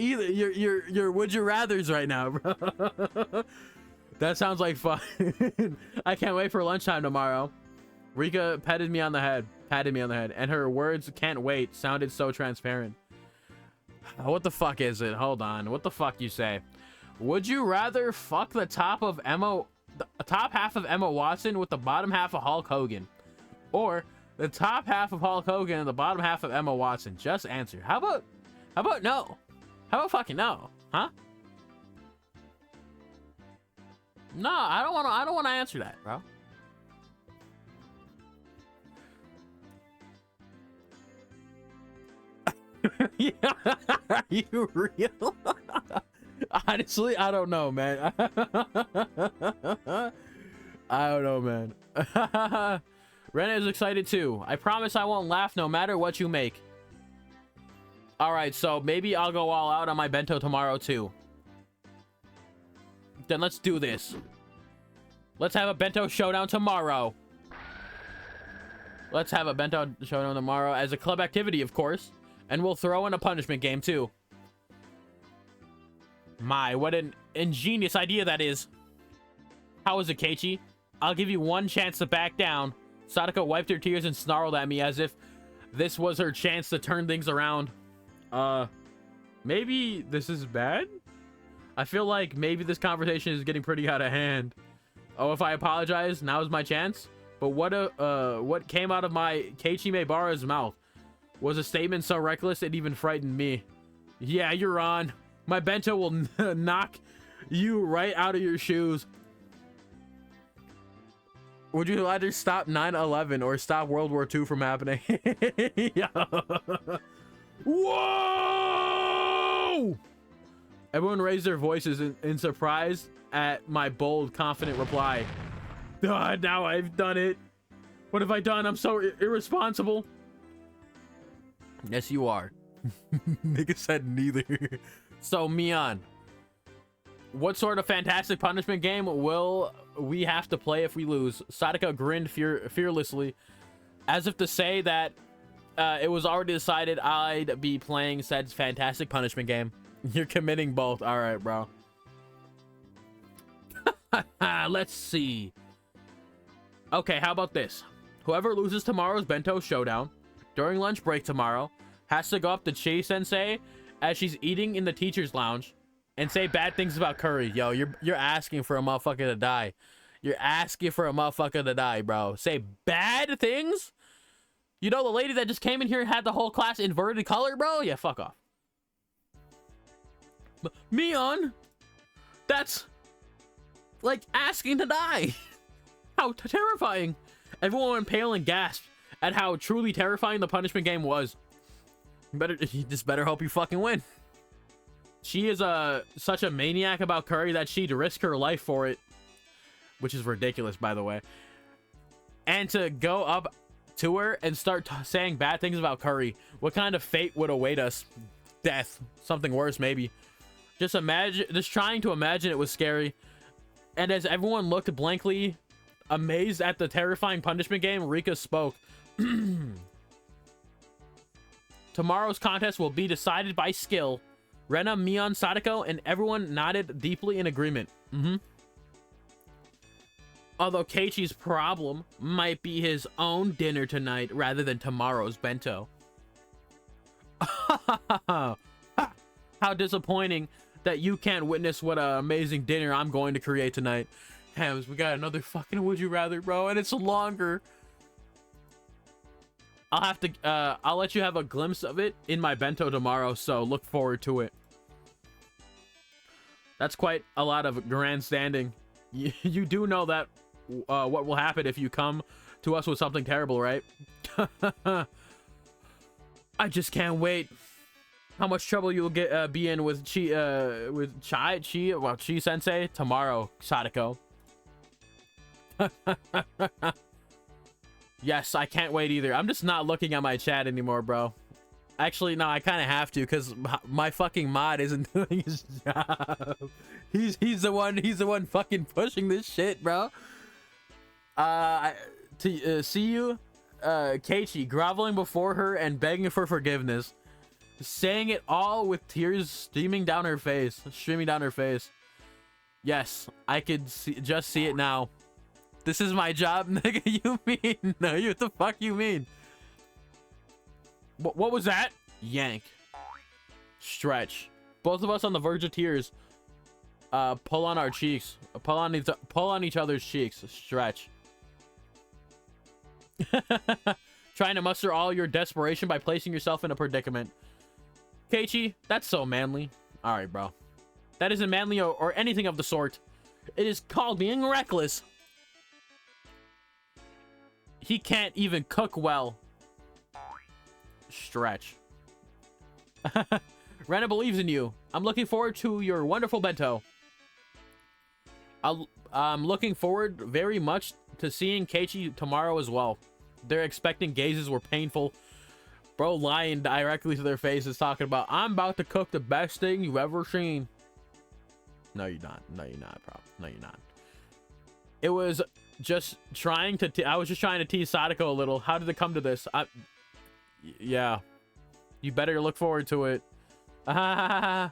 S1: would you rathers right now, bro. That sounds like fun. I can't wait for lunchtime tomorrow. Rika patted me on the head, and her words "can't wait" sounded so transparent. What the fuck is it? Hold on. What the fuck you say? Would you rather fuck the top half of Emma Watson with the bottom half of Hulk Hogan, or The top half of Hulk Hogan and the bottom half of Emma Watson. Just answer. How about no? How about fucking no? Huh? No, I don't want to answer that, bro. Yeah, are you real? Honestly, I don't know, man. I don't know, man. Rena is excited too. I promise I won't laugh no matter what you make. All right, so maybe I'll go all out on my bento tomorrow too. Then let's do this. Let's have a bento showdown tomorrow. Let's have a bento showdown tomorrow as a club activity, of course. And we'll throw in a punishment game too. My, what an ingenious idea that is. How is it, Keiichi? I'll give you one chance to back down. Sadako wiped her tears and snarled at me as if this was her chance to turn things around. Maybe this is bad? I feel like maybe this conversation is getting pretty out of hand. Oh, if I apologize, now's my chance? But what came out of my Keiichi Maebara's mouth was a statement so reckless it even frightened me. Yeah, you're on. My bento will knock you right out of your shoes. Would you either stop 9/11 or stop World War II from happening? Yeah. Whoa! Everyone raised their voices in surprise at my bold, confident reply. Now I've done it. What have I done? I'm so irresponsible. Yes, you are. Nigga said neither. So, Mion, what sort of fantastic punishment game will we have to play if we lose? Sadako grinned fearlessly, as if to say that it was already decided I'd be playing said fantastic punishment game. You're committing both. All right, bro. Let's see. Okay, how about this? Whoever loses tomorrow's bento showdown during lunch break tomorrow has to go up to Chi Sensei as she's eating in the teacher's lounge and say bad things about curry. Yo, you're asking for a motherfucker to die. You're asking for a motherfucker to die, bro. Say bad things? You know the lady that just came in here and had the whole class inverted color, bro? Yeah, fuck off. But Mion, that's like asking to die. How terrifying. Everyone went pale and gasped at how truly terrifying the punishment game was. You just better hope you fucking win. She is such a maniac about curry that she'd risk her life for it, which is ridiculous, by the way. And to go up to her and start saying bad things about curry, what kind of fate would await us? Death. Something worse, maybe. Just trying to imagine it was scary. And as everyone looked blankly amazed at the terrifying punishment game, Rika spoke. Tomorrow's contest will be decided by skill. Rena, Mion, Sadako, and everyone nodded deeply in agreement. Although Keiichi's problem might be his own dinner tonight rather than tomorrow's bento. How disappointing that you can't witness what an amazing dinner I'm going to create tonight. Hams, we got another fucking would you rather, bro, and it's longer. I'll let you have a glimpse of it in my bento tomorrow, so look forward to it. That's quite a lot of grandstanding. You do know that what will happen if you come to us with something terrible, right? I just can't wait. How much trouble you'll be in with Chi Sensei tomorrow, Sadako. Yes, I can't wait either. I'm just not looking at my chat anymore, bro. Actually, no, I kind of have to because my fucking mod isn't doing his job. He's the one fucking pushing this shit, bro. See you, Keiichi, groveling before her and begging for forgiveness, saying it all with tears streaming down her face. Yes, I could just see it now. This is my job, nigga. You mean? No, what the fuck you mean? What was that? Yank. Stretch. Both of us on the verge of tears. Pull on our cheeks. Pull on each other's cheeks. Stretch. Trying to muster all your desperation by placing yourself in a predicament. Keiichi, that's so manly. Alright, bro. That isn't manly or anything of the sort. It is called being reckless. He can't even cook well. Stretch. Rena believes in you. I'm looking forward to your wonderful bento. I'm looking forward very much to seeing Keiichi tomorrow as well. Their expectant gazes were painful. Bro lying directly to their faces talking about, I'm about to cook the best thing you've ever seen. No, you're not. No, you're not, bro. No, you're not. It was just trying to... I was just trying to tease Satoko a little. How did it come to this? Yeah. You better look forward to it. How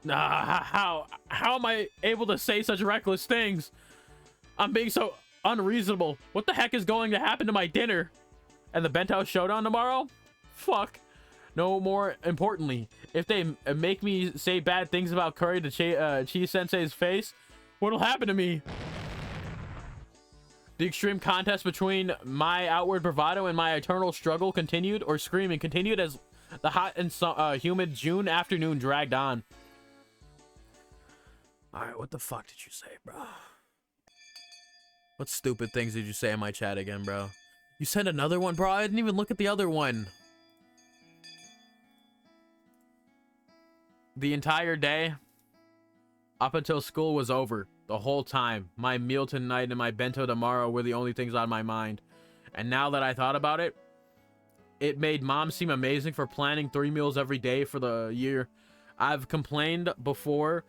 S1: am I able to say such reckless things? I'm being so unreasonable. What the heck is going to happen to my dinner? And the bento showdown tomorrow? Fuck. No more importantly, if they make me say bad things about Curry to Chi Sensei's face, what'll happen to me? The extreme contest between my outward bravado and my eternal struggle continued, or screaming continued, as the hot and humid June afternoon dragged on. Alright, what the fuck did you say, bro? What stupid things did you say in my chat again, bro? You sent another one, bro? I didn't even look at the other one. The entire day, up until school was over, the whole time, my meal tonight and my bento tomorrow were the only things on my mind. And now that I thought about it, it made mom seem amazing for planning 3 meals every day for the year. I've complained before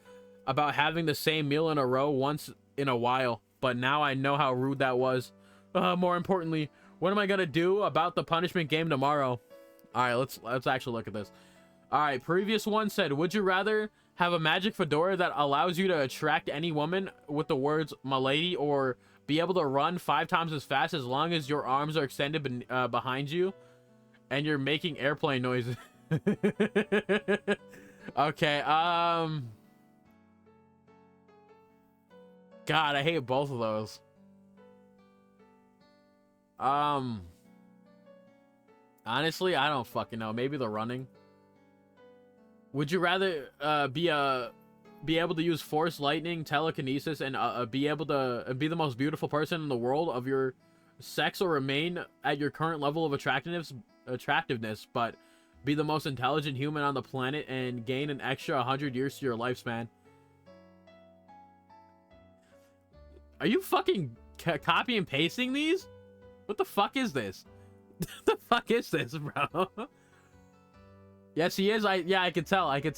S1: about having the same meal in a row once in a while, but now I know how rude that was. More importantly, what am I gonna do about the punishment game tomorrow? All right, let's actually look at this. All right, previous one said, would you rather have a magic fedora that allows you to attract any woman with the words "milady," or be able to run 5 times as fast as long as your arms are extended behind you and you're making airplane noises? Okay, God, I hate both of those. Honestly, I don't fucking know. Maybe the running. Would you rather be able to use force, lightning, telekinesis, and be able to be the most beautiful person in the world of your sex, or remain at your current level of attractiveness, but be the most intelligent human on the planet and gain an extra 100 years to your lifespan? Are you fucking copy and pasting these? What the fuck is this? What the fuck is this, bro? Yes, he is. Yeah, I can tell. I was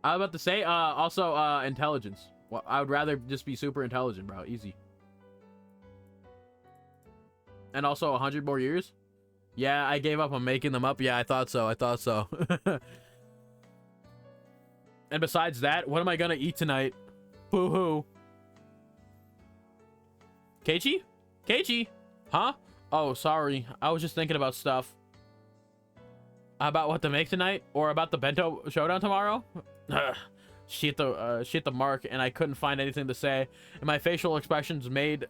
S1: about to say, also, intelligence. Well, I would rather just be super intelligent, bro. Easy. And also 100 more years? Yeah, I gave up on making them up. Yeah, I thought so. And besides that, what am I gonna eat tonight? Boo-hoo. Keiichi? Keiichi? Huh? Oh, sorry. I was just thinking about stuff. About what to make tonight? Or about the bento showdown tomorrow? She hit the mark, and I couldn't find anything to say. And my facial expressions made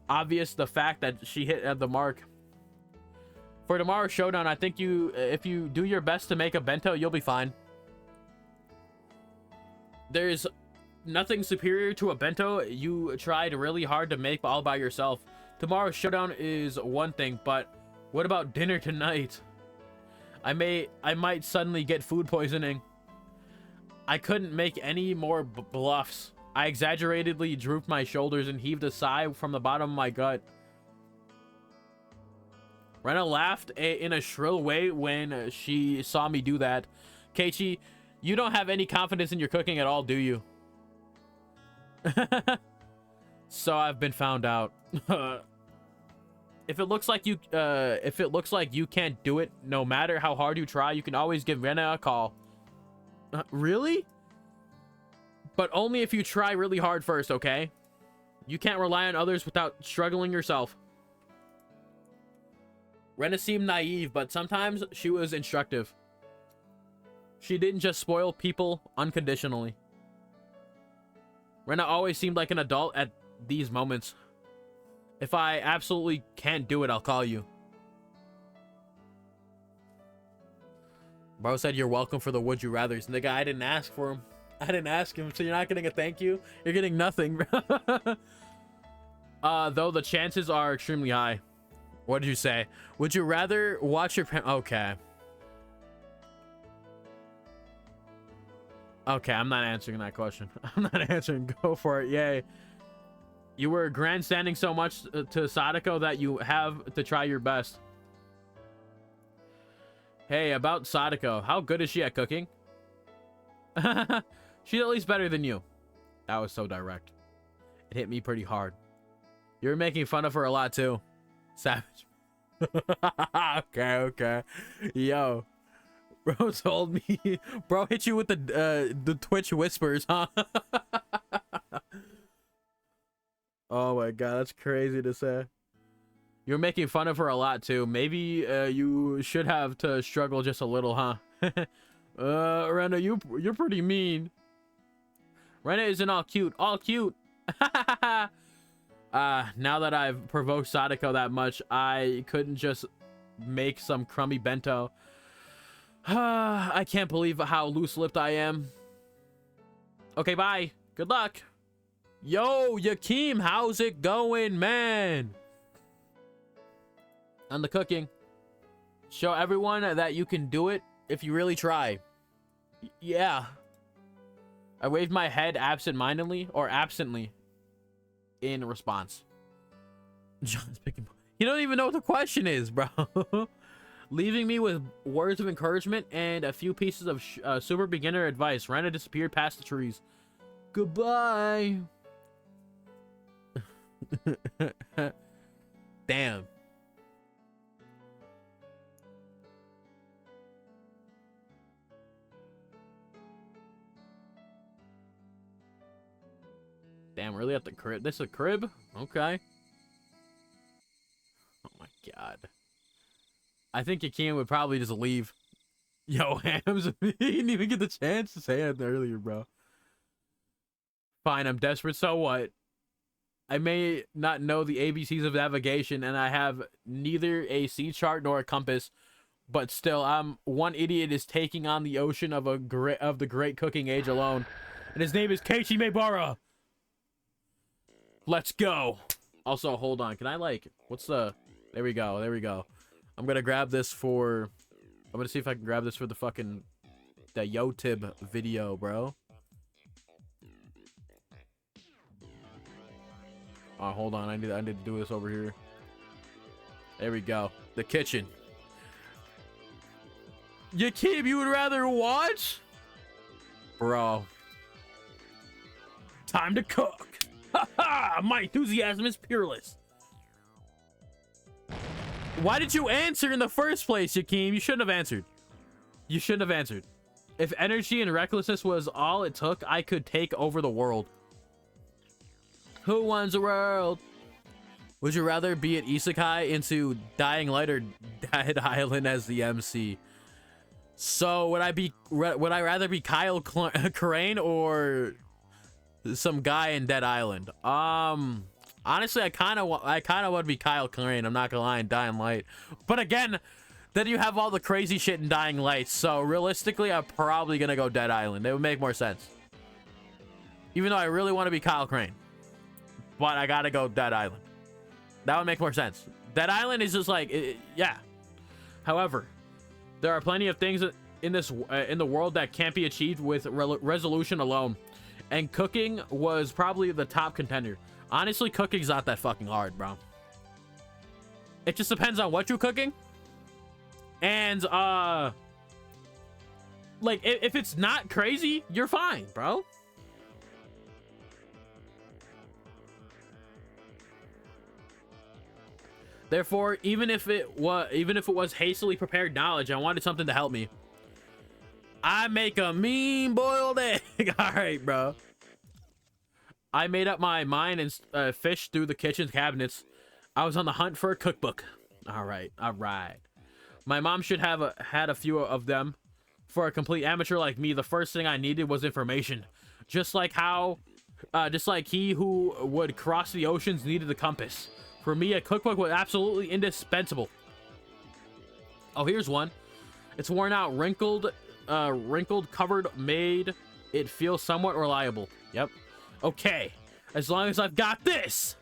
S1: obvious the fact that she hit the mark. For tomorrow's showdown, I think if you do your best to make a bento, you'll be fine. There's nothing superior to a bento you tried really hard to make all by yourself. Tomorrow's showdown is one thing, but what about dinner tonight? I might suddenly get food poisoning. I couldn't make any more bluffs. I exaggeratedly drooped my shoulders and heaved a sigh from the bottom of my gut. Rena laughed in a shrill way when she saw me do that. Keiichi, you don't have any confidence in your cooking at all, do you? So I've been found out. If it looks like you can't do it, no matter how hard you try, you can always give Rena a call. Really? But only if you try really hard first, okay? You can't rely on others without struggling yourself. Rena seemed naive, but sometimes she was instructive. She didn't just spoil people unconditionally. Rena always seemed like an adult at these moments. If I absolutely can't do it, I'll call you. Bro said you're welcome for the would you rathers. Nigga, I didn't ask for him. I didn't ask him, so you're not getting a thank you. You're getting nothing. Though the chances are extremely high. What did you say? Would you rather watch your okay. Okay, I'm not answering that question. I'm not answering. Go for it. Yay. You were grandstanding so much to Sadako that you have to try your best. Hey, about Sadako. How good is she at cooking? She's at least better than you. That was so direct. It hit me pretty hard. You're making fun of her a lot too. Savage. Okay. Yo. Bro told me. Bro hit you with the Twitch whispers, huh? Oh my god, that's crazy to say. You're making fun of her a lot too. Maybe you should have to struggle just a little, huh? Rena, you're pretty mean. Rena isn't all cute. All cute. Now that I've provoked Sadako that much, I couldn't just make some crummy bento. I can't believe how loose-lipped I am. Okay, bye. Good luck. Yo, Yakeem, how's it going, man? On the cooking. Show everyone that you can do it if you really try. Yeah. I waved my head absent-mindedly or absently in response. John's picking. You don't even know what the question is, bro. Leaving me with words of encouragement and a few pieces of super beginner advice. Rena disappeared past the trees. Goodbye. Damn. Damn, really at the crib? This is a crib? Okay. Oh my god. I think Yakeem would probably just leave. Yo, Hams, he didn't even get the chance to say it earlier, bro. Fine, I'm desperate, so what? I may not know the ABCs of navigation, and I have neither a sea chart nor a compass, but still, one idiot is taking on the ocean of the great cooking age alone, and his name is Keiichi Maebara. Let's go. Also, hold on. Can I what's the? There we go. There we go. I'm gonna grab this for. I'm gonna see if I can grab this for the YoTib video, bro. Oh, hold on. I need to do this over here. There we go. The kitchen. Yakeem, you would rather watch? Bro. Time to cook. Ha! My enthusiasm is peerless. Why did you answer in the first place, Yakeem? You shouldn't have answered. You shouldn't have answered. If energy and recklessness was all it took, I could take over the world. Who wants the world? Would you rather be an isekai into Dying Light or Dead Island as the MC? So would I rather be Kyle Crane or some guy in Dead Island? Honestly, I kind of want to be Kyle Crane. I'm not gonna lie, in Dying Light. But again, then you have all the crazy shit in Dying Light. So realistically, I'm probably gonna go Dead Island. It would make more sense. Even though I really want to be Kyle Crane, but I gotta go Dead Island. That would make more sense. Dead Island is just yeah. However, there are plenty of things in the world that can't be achieved with resolution alone, and cooking was probably the top contender. Honestly, cooking's not that fucking hard, bro. It just depends on what you're cooking. And, if it's not crazy, you're fine, bro. Therefore, even if it was hastily prepared knowledge, I wanted something to help me. I make a mean boiled egg. All right, bro. I made up my mind and fished through the kitchen cabinets. I was on the hunt for a cookbook. All right. My mom should have had a few of them. For a complete amateur like me, the first thing I needed was information. Just like how Just like he who would cross the oceans needed a compass. For me, a cookbook was absolutely indispensable. Oh, here's one. It's worn out, wrinkled, covered, made it feel somewhat reliable. Yep. Okay. As long as I've got this,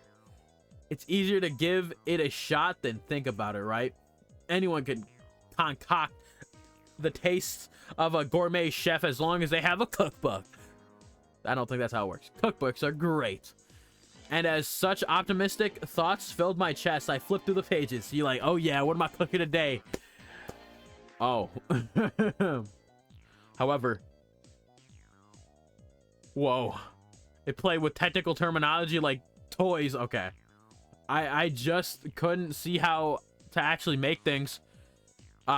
S1: it's easier to give it a shot than think about it, right? Anyone can concoct the taste of a gourmet chef as long as they have a cookbook. I don't think that's how it works. Cookbooks are great. And as such optimistic thoughts filled my chest, I flipped through the pages. You're like, oh yeah, what am I cooking today? Oh. However, whoa. It played with technical terminology like toys. Okay. I just couldn't see how to actually make things.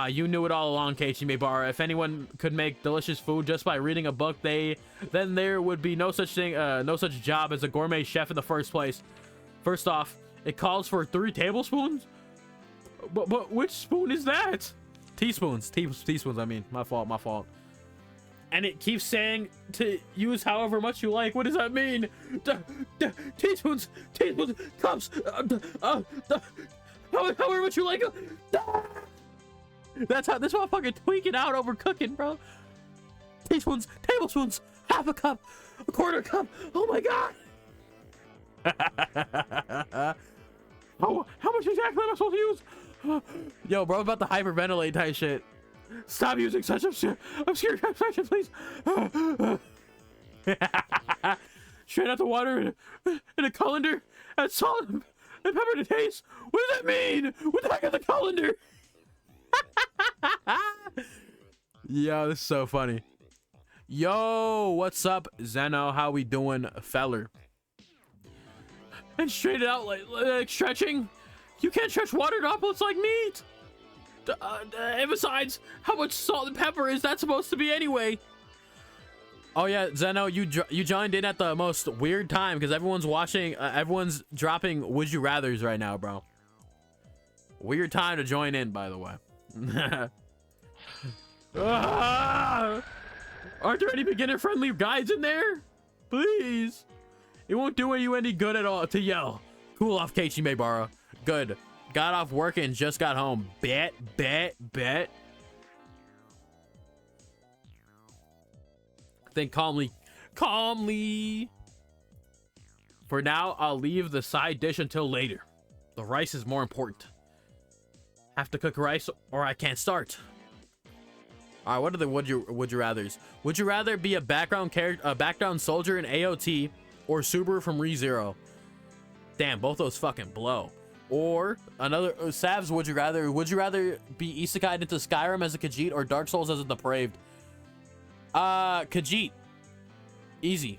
S1: You knew it all along, Keiichi Maebara. If anyone could make delicious food just by reading a book, then there would be no such thing, no such job as a gourmet chef in the first place. First off, it calls for 3 tablespoons. But which spoon is that? Teaspoons. Teaspoons. I mean, my fault. And it keeps saying to use however much you like. What does that mean? Teaspoons, cups. However much you like. That's how this motherfucker tweaking out over cooking, bro. Teaspoons, tablespoons, half a cup, a quarter cup. Oh my god. How much exactly am I supposed to use? Yo, bro, about to hyperventilate type shit. Stop using such obscure expression, please. Straight out the water in a colander, add salt and pepper to taste. What does that mean? What the heck is a colander? Yo, this is so funny. Yo, what's up, Zeno? How we doing, feller? And straight it out like stretching. You can't stretch water droplets like meat. And besides, how much salt and pepper is that supposed to be anyway? Oh yeah, Zeno, you joined in at the most weird time because everyone's watching. Everyone's dropping would you rather's right now, bro. Weird time to join in, by the way. Aren't there any beginner-friendly guides in there? Please. It won't do you any good at all to yell. Cool off, Keiichi Maebara. Good. Got off work and just got home. Bet. Think calmly. For now, I'll leave the side dish until later. The rice is more important. Have to cook rice or I can't start. All right, what are the would you rathers? Would you rather be a background soldier in AOT or Subaru from ReZero? Damn, both those fucking blow. Or another Savs, would you rather be isekai'd into Skyrim as a Khajiit or Dark Souls as a depraved? Khajiit. Easy.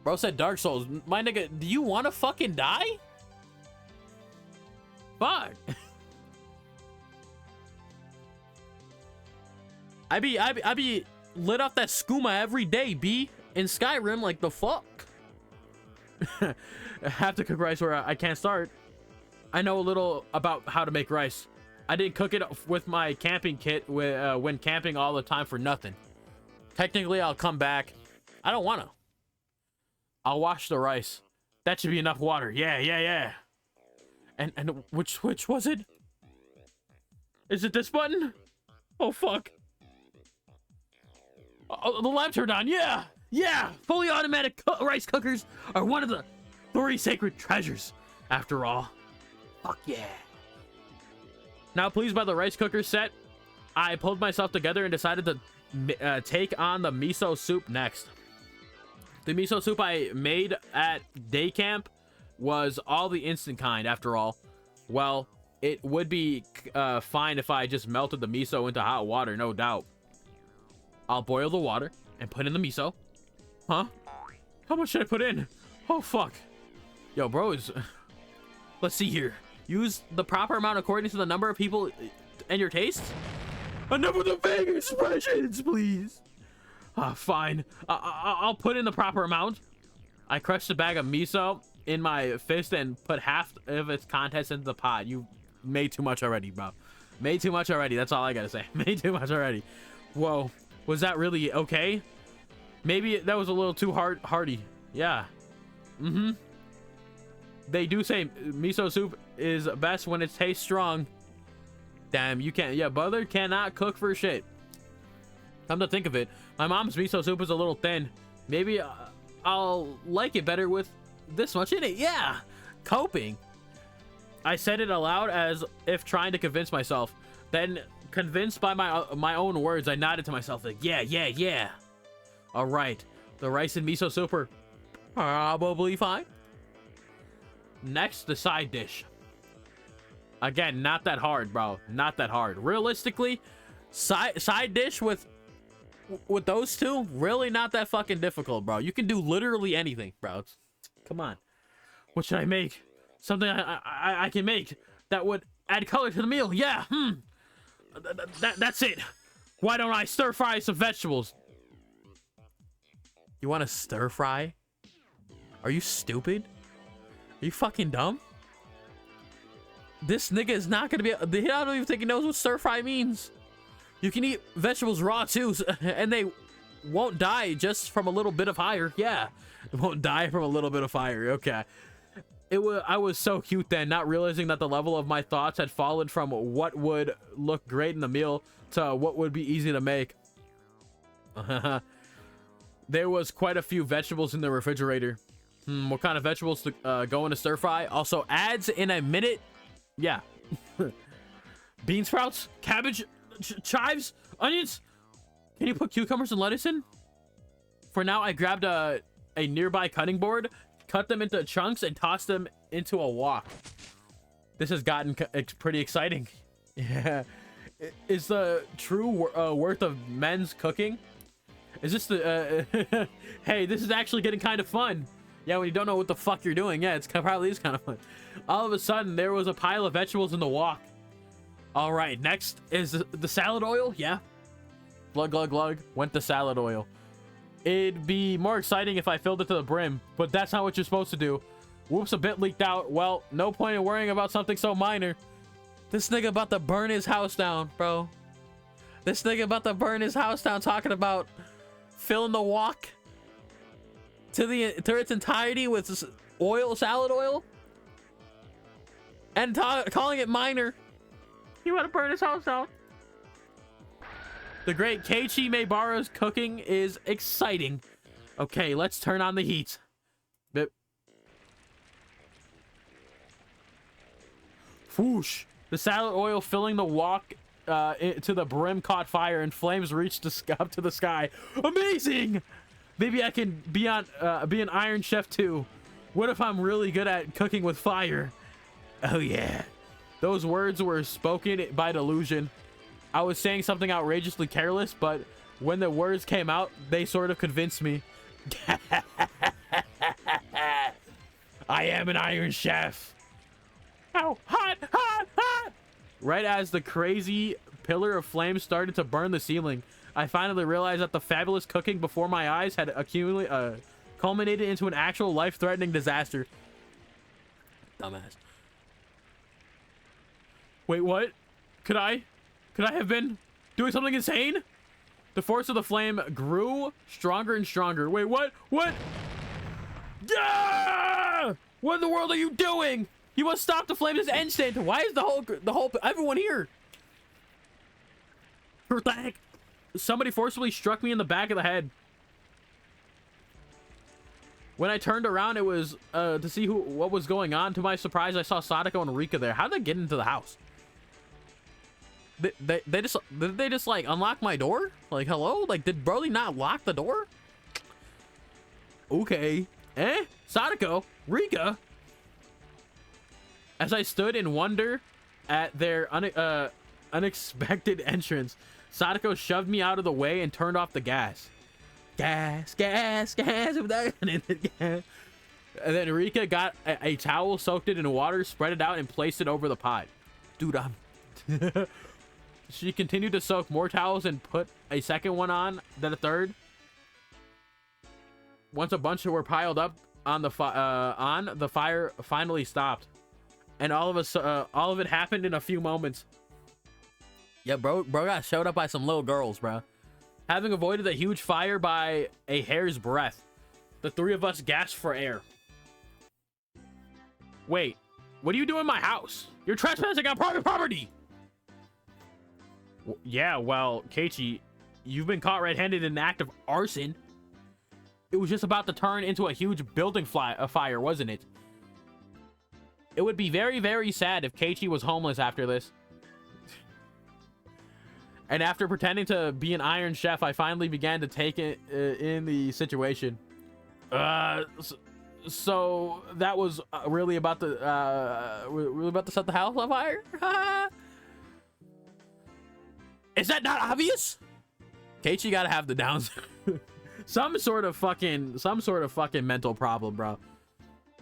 S1: Bro said Dark Souls. My nigga, do you want to fucking die? Fuck. I be lit off that skooma every day, B. In Skyrim, like the fuck. Have to cook rice where I can't start. I know a little about how to make rice. I didn't cook it with my camping kit when camping all the time for nothing. Technically, I'll come back. I don't wanna. I'll wash the rice. That should be enough water. Yeah. And which was it? Is it this button? Oh fuck. Oh, the lamp turned on. Yeah. Fully automatic rice cookers are one of the 3 sacred treasures. After all. Fuck yeah. Now pleased by the rice cooker set, I pulled myself together and decided to take on the miso soup next. The miso soup I made at day camp was all the instant kind, after all. Well, it would be fine if I just melted the miso into hot water, no doubt. I'll boil the water and put in the miso. Huh? How much should I put in? Oh, fuck. Yo, bros. Let's see here. Use the proper amount according to the number of people and your taste. Enough with the vague expressions, please. Fine. I'll put in the proper amount. I crushed a bag of miso in my fist and put half of its contents into the pot. You made too much already, bro. Made too much already. That's all I gotta say. Made too much already. Whoa. Was that really okay? Maybe that was a little too hearty. Yeah. Mm-hmm. They do say miso soup is best when it tastes strong. Damn, you can't. Yeah, brother cannot cook for shit. Come to think of it, my mom's miso soup is a little thin. Maybe I'll like it better with this much in it. Yeah, coping. I said it aloud as if trying to convince myself. Then, convinced by my own words, I nodded to myself like, yeah. All right, the rice and miso soup are probably fine. Next, the side dish. Again, not that hard, bro. Not that hard. Realistically, side dish with those two, really not that fucking difficult, bro. You can do literally anything, bro. Come on. What should I make? Something I can make that would add color to the meal. Yeah, that's it. Why don't I stir fry some vegetables? You want to stir fry? Are you stupid? Are you fucking dumb? This nigga is not gonna be. I don't even think he knows what stir fry means. You can eat vegetables raw too, and they won't die just from a little bit of fire. Yeah, it won't die from a little bit of fire. Okay. I was so cute then, not realizing that the level of my thoughts had fallen from what would look great in the meal to what would be easy to make. There was quite a few vegetables in the refrigerator. What kind of vegetables to go in a stir fry? Also, adds in a minute. Yeah. Bean sprouts, cabbage, chives, onions. Can you put cucumbers and lettuce in? For now, I grabbed a nearby cutting board, cut them into chunks, and tossed them into a wok. This has gotten pretty exciting. Yeah. Is the true worth of men's cooking? Is this the... hey, this is actually getting kind of fun. Yeah, when you don't know what the fuck you're doing. Yeah, it's probably is kind of fun. All of a sudden, there was a pile of vegetables in the wok. All right, next is the salad oil. Yeah. Glug, glug, glug. Went to salad oil. It'd be more exciting if I filled it to the brim, but that's not what you're supposed to do. Whoops, a bit leaked out. Well, no point in worrying about something so minor. This nigga about to burn his house down, bro. This nigga about to burn his house down talking about filling the wok to its entirety with oil, salad oil, and calling it minor. You want to burn his house down? The great Keiichi Maebara's cooking is exciting. Okay, let's turn on the heat. Bip. Whoosh. The salad oil filling the wok to the brim caught fire and flames reached up to the sky. Amazing! Maybe I can be an Iron Chef too. What if I'm really good at cooking with fire? Oh yeah. Those words were spoken by delusion. I was saying something outrageously careless, but when the words came out, they sort of convinced me. I am an Iron Chef. Oh, hot, hot, hot! Right as the crazy pillar of flame started to burn the ceiling, I finally realized that the fabulous cooking before my eyes had culminated into an actual life-threatening disaster. Dumbass. Wait, what? Could I have been doing something insane? The force of the flame grew stronger and stronger. Wait, what? What? Yeah! What in the world are you doing? You must stop the flame this instant. Why is the whole everyone here? What the heck? Somebody forcibly struck me in the back of the head. When I turned around, it was to see what was going on. To my surprise, I saw Sadako and Rika there. How did they get into the house? Did they just like unlock my door? Like, hello? Like, did Broly not lock the door? Okay. Sadako, Rika. As I stood in wonder at their unexpected entrance, Sadako shoved me out of the way and turned off the gas. Gas. And then Rika got a towel, soaked it in water, spread it out, and placed it over the pot. Dude, She continued to soak more towels and put a second one on, then a third. Once a bunch were piled up on the fire finally stopped, and all of it happened in a few moments. Yeah, bro got showed up by some little girls, bro. Having avoided a huge fire by a hair's breadth, the three of us gasped for air. Wait, what are you doing in my house? You're trespassing on private property! Yeah, well, Keiichi, you've been caught red-handed in an act of arson. It was just about to turn into a huge building fire, wasn't it? It would be very, very sad if Keiichi was homeless after this. And after pretending to be an Iron Chef, I finally began to take it in the situation. So that was really about to set the house on fire? Is that not obvious? Keiichi gotta have the downs. some sort of fucking mental problem, bro.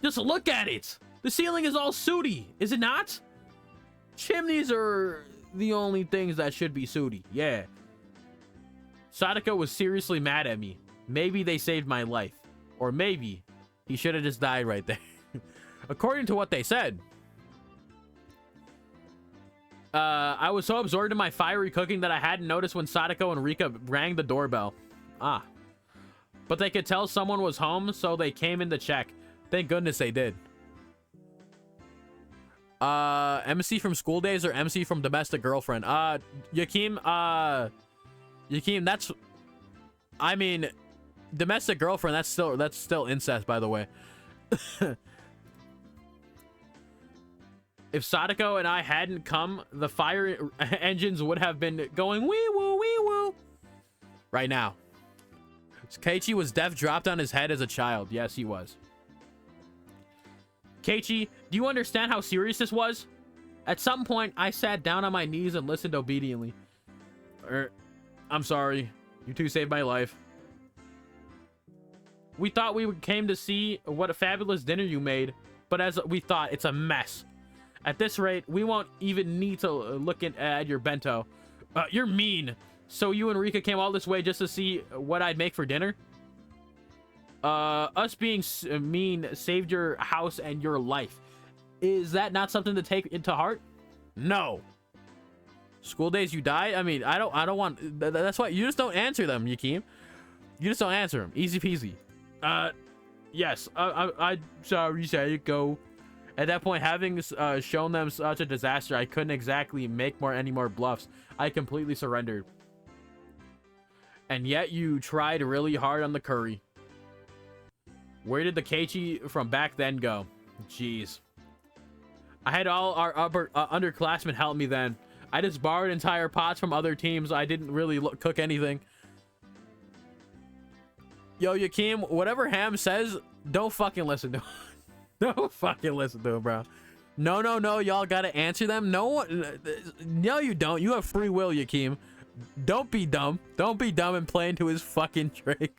S1: Just look at it. The ceiling is all sooty, is it not? Chimneys are the only things that should be sooty. Yeah. SATOKO was seriously mad at me. Maybe they saved my life. Or maybe he should have just died right there. According to what they said. I was so absorbed in my fiery cooking that I hadn't noticed when SATOKO and Rika rang the doorbell. Ah. But they could tell someone was home, so they came in to check. Thank goodness they did. MC from School Days or MC from Domestic Girlfriend? Yakeem, that's... I mean, Domestic Girlfriend, that's still incest, by the way. If SATOKO and I hadn't come, the fire engines would have been going wee-woo, wee-woo. Right now. Keiichi was deaf, dropped on his head as a child. Yes, he was. Keiichi, do you understand how serious this was? At some point, I sat down on my knees and listened obediently. I'm sorry. You two saved my life. We thought we came to see what a fabulous dinner you made, but as we thought, it's a mess. At this rate, we won't even need to look at your bento. You're mean. So you and Rika came all this way just to see what I'd make for dinner? Us being mean saved your house and your life. Is that not something to take into heart? No. School days you die? I mean, I don't want... That's why you just don't answer them, Yakeem. You just don't answer them. Easy peasy. Yes. I'm sorry, SATOKO. At that point, having shown them such a disaster, I couldn't exactly make any more bluffs. I completely surrendered. And yet you tried really hard on the curry. Where did the Keiichi from back then go? Jeez. I had all our underclassmen help me then. I just borrowed entire pots from other teams. I didn't really cook anything. Yo, Yakeem, whatever Ham says, don't fucking listen to him. Don't fucking listen to him, bro. No, y'all gotta answer them. No, you don't. You have free will, Yakeem. Don't be dumb. Don't be dumb and play into his fucking trick.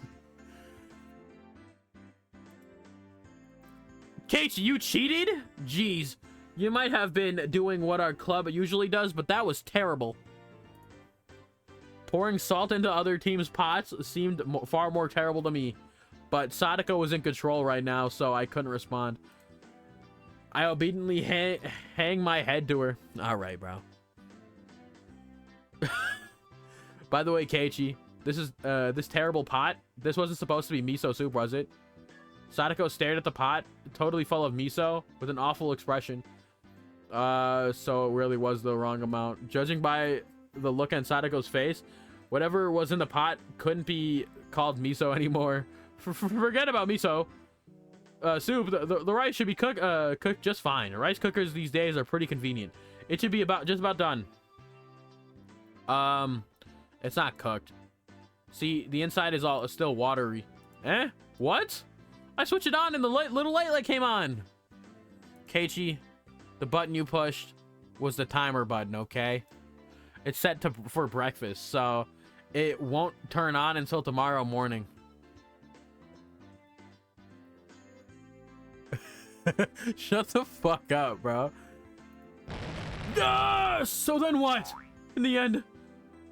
S1: Keiichi, you cheated? Jeez. You might have been doing what our club usually does, but that was terrible. Pouring salt into other teams' pots seemed far more terrible to me. But SATOKO was in control right now, so I couldn't respond. I obediently hang my head to her. Alright, bro. By the way, Keiichi, this is this terrible pot. This wasn't supposed to be miso soup, was it? SATOKO stared at the pot, totally full of miso, with an awful expression. So it really was the wrong amount. Judging by the look on SATOKO's face, whatever was in the pot couldn't be called miso anymore. Forget about miso. Soup. The rice should be cooked just fine. Rice cookers these days are pretty convenient. It should be just about done. It's not cooked. See, the inside is still watery. Eh? What? I switched it on and the little light came on. Keiichi, the button you pushed was the timer button, okay? It's set for breakfast, so it won't turn on until tomorrow morning. Shut the fuck up, bro. So then what? In the end,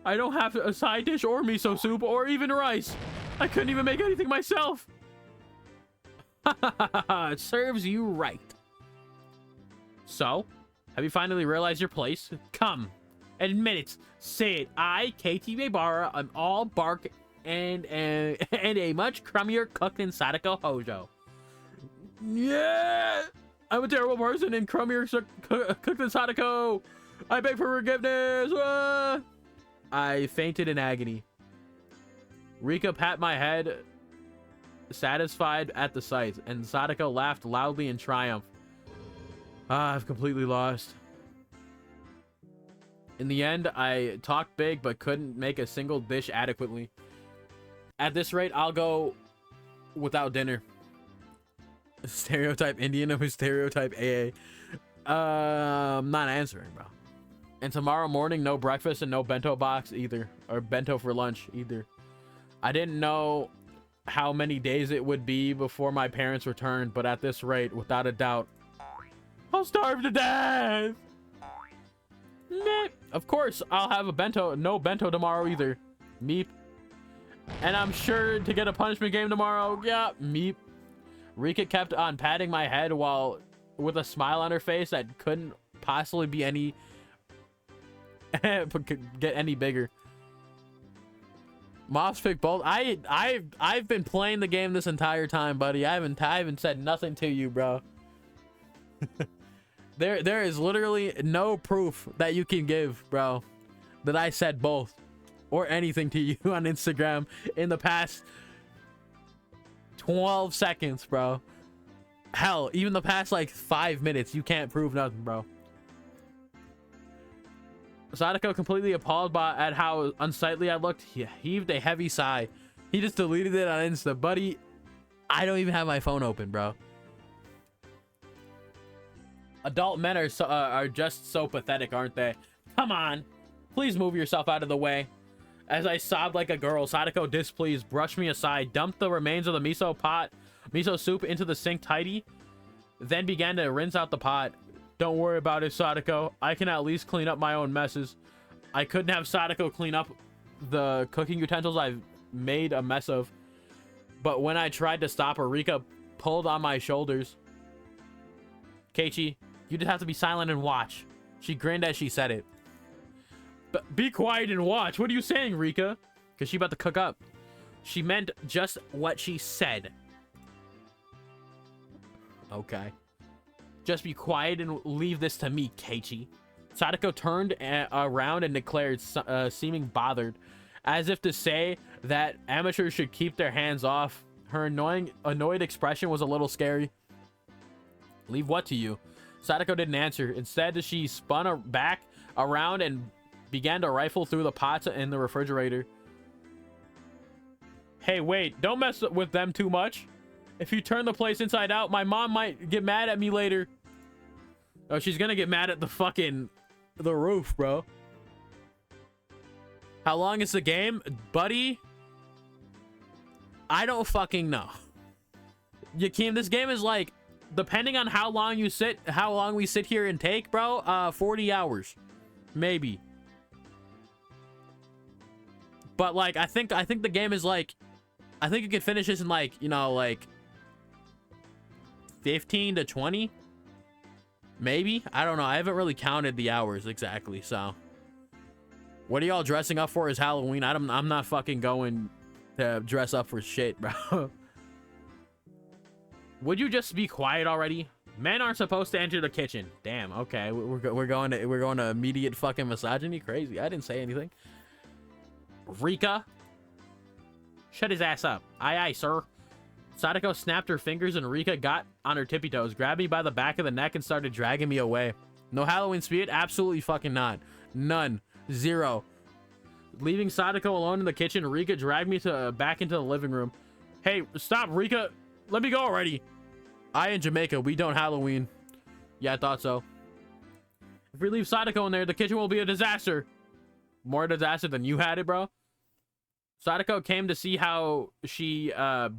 S1: I don't have a side dish or miso soup or even rice. I couldn't even make anything myself. It serves you right. So, have you finally realized your place? Come, Admit it. Say it. I, KT Maebara, am all bark and a much crummier cook than Sadako Hojo. Yeah! I'm a terrible person and crummier cook than Sadako. I beg for forgiveness. I fainted in agony. Rika pat my head, satisfied at the sight, and Sadako laughed loudly in triumph. I've completely lost. In the end, I talked big but couldn't make a single dish adequately. At this rate, I'll go without dinner. Stereotype Indian over stereotype AA. I'm not answering, bro. And tomorrow morning, no breakfast and no bento box either. Or bento for lunch either. I didn't know how many days it would be before my parents returned, but at this rate, without a doubt, I'll starve to death. Meep. Of course, I'll have a bento. No bento tomorrow either. Meep. And I'm sure to get a punishment game tomorrow. Yeah, meep. Rika kept on patting my head while with a smile on her face that couldn't possibly be any get any bigger. MOFS pick bold. I've been playing the game this entire time, buddy. I haven't said nothing to you, bro. There is literally no proof that you can give, bro, that I said both or anything to you on Instagram in the past 12 seconds, bro. Hell, even the past like 5 minutes, you can't prove nothing, bro. Sadako, completely appalled at how unsightly I looked, he heaved a heavy sigh. He just deleted it on Insta. Buddy, I don't even have my phone open, bro. Adult men are just so pathetic, aren't they? Come on. Please move yourself out of the way. As I sobbed like a girl, Sadako, displeased, brushed me aside, dumped the remains of the miso soup into the sink tidy, then began to rinse out the pot. Don't worry about it, Sadako. I can at least clean up my own messes. I couldn't have Sadako clean up the cooking utensils I've made a mess of. But when I tried to stop her, Rika pulled on my shoulders. Keiichi, you just have to be silent and watch. She grinned as she said it. But be quiet and watch. What are you saying, Rika? Because she about to cook up. She meant just what she said. Okay. Just be quiet and leave this to me, Keiichi. Sadako turned around and declared, seeming bothered, as if to say that amateurs should keep their hands off. Her annoyed expression was a little scary. Leave what to you? Sadako didn't answer. Instead, she spun back around and began to rifle through the pots in the refrigerator. Hey, wait, don't mess with them too much. If you turn the place inside out, my mom might get mad at me later. Oh, she's gonna get mad at the roof, bro. How long is the game? Buddy, I don't fucking know. This game is like, depending on how long we sit here and take, bro, 40 hours. Maybe. But like, I think the game is like, I think you can finish this in like, you know, like 15 to 20. Maybe. I don't know. I haven't really counted the hours exactly, so. What are y'all dressing up for as Halloween? I'm not fucking going to dress up for shit, bro. Would you just be quiet already? Men aren't supposed to enter the kitchen. Damn, okay. We're going to immediate fucking misogyny? Crazy. I didn't say anything. Rika, shut his ass up. Aye, aye, sir. Sadako snapped her fingers and Rika got on her tippy toes, grabbed me by the back of the neck and started dragging me away. No Halloween spirit? Absolutely fucking not. None. Zero. Leaving Sadako alone in the kitchen, Rika dragged me back into the living room. Hey, stop, Rika. Let me go already. I in Jamaica, we don't Halloween. Yeah, I thought so. If we leave Sadako in there, the kitchen will be a disaster. More disaster than you had it, bro. Sadako came to see how she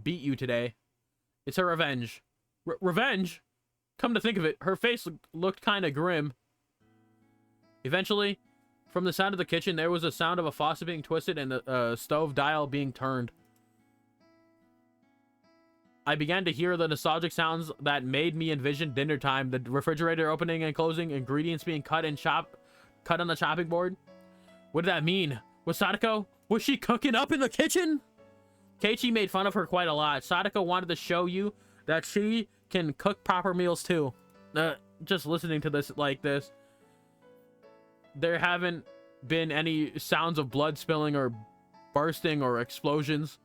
S1: beat you today. It's her revenge. Revenge? Come to think of it, her face looked kind of grim. Eventually, from the sound of the kitchen, there was a sound of a faucet being twisted and a stove dial being turned. I began to hear the nostalgic sounds that made me envision dinner time, the refrigerator opening and closing, ingredients being cut on the chopping board. What did that mean? Was Sadako? Was she cooking up in the kitchen? Keiichi made fun of her quite a lot. Sadako wanted to show you that she can cook proper meals too. Just listening to this like this, there haven't been any sounds of blood spilling or bursting or explosions.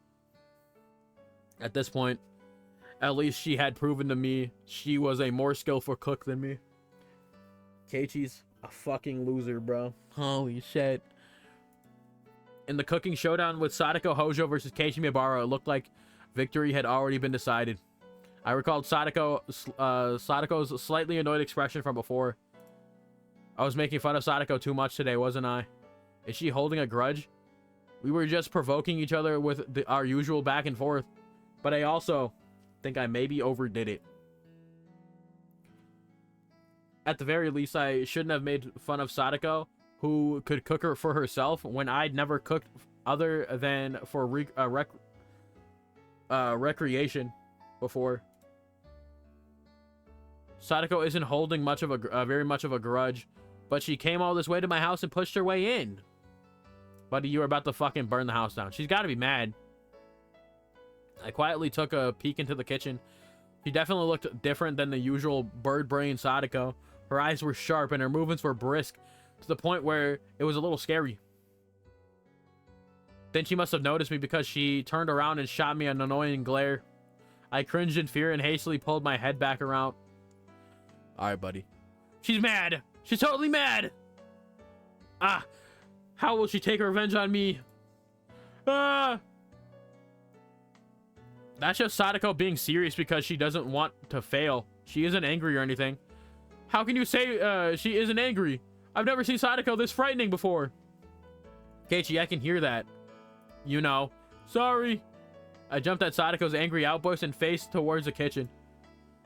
S1: At this point, at least she had proven to me she was a more skillful cook than me. Keiichi's a fucking loser, bro. Holy shit. In the cooking showdown with Sadako Hojo versus Keiichi Mibara, it looked like victory had already been decided. I recalled Sadako's slightly annoyed expression from before. I was making fun of Sadako too much today, wasn't I? Is she holding a grudge? We were just provoking each other with our usual back and forth. But I also think I maybe overdid it. At the very least, I shouldn't have made fun of Sadako, who could cook her for herself when I'd never cooked other than for recreation before. Sadako isn't holding much of very much of a grudge, but she came all this way to my house and pushed her way in. Buddy, you were about to fucking burn the house down. She's got to be mad. I quietly took a peek into the kitchen. She definitely looked different than the usual bird brain Sadako. Her eyes were sharp and her movements were brisk, to the point where it was a little scary. Then she must have noticed me because she turned around and shot me an annoying glare. I cringed in fear and hastily pulled my head back around. Alright, buddy. She's mad! She's totally mad! Ah! How will she take her revenge on me? Ah! That's just Sadako being serious because she doesn't want to fail. She isn't angry or anything. How can you say she isn't angry? I've never seen Sadako this frightening before. Keiichi, I can hear that. You know. Sorry. I jumped at Sadako's angry outburst and faced towards the kitchen.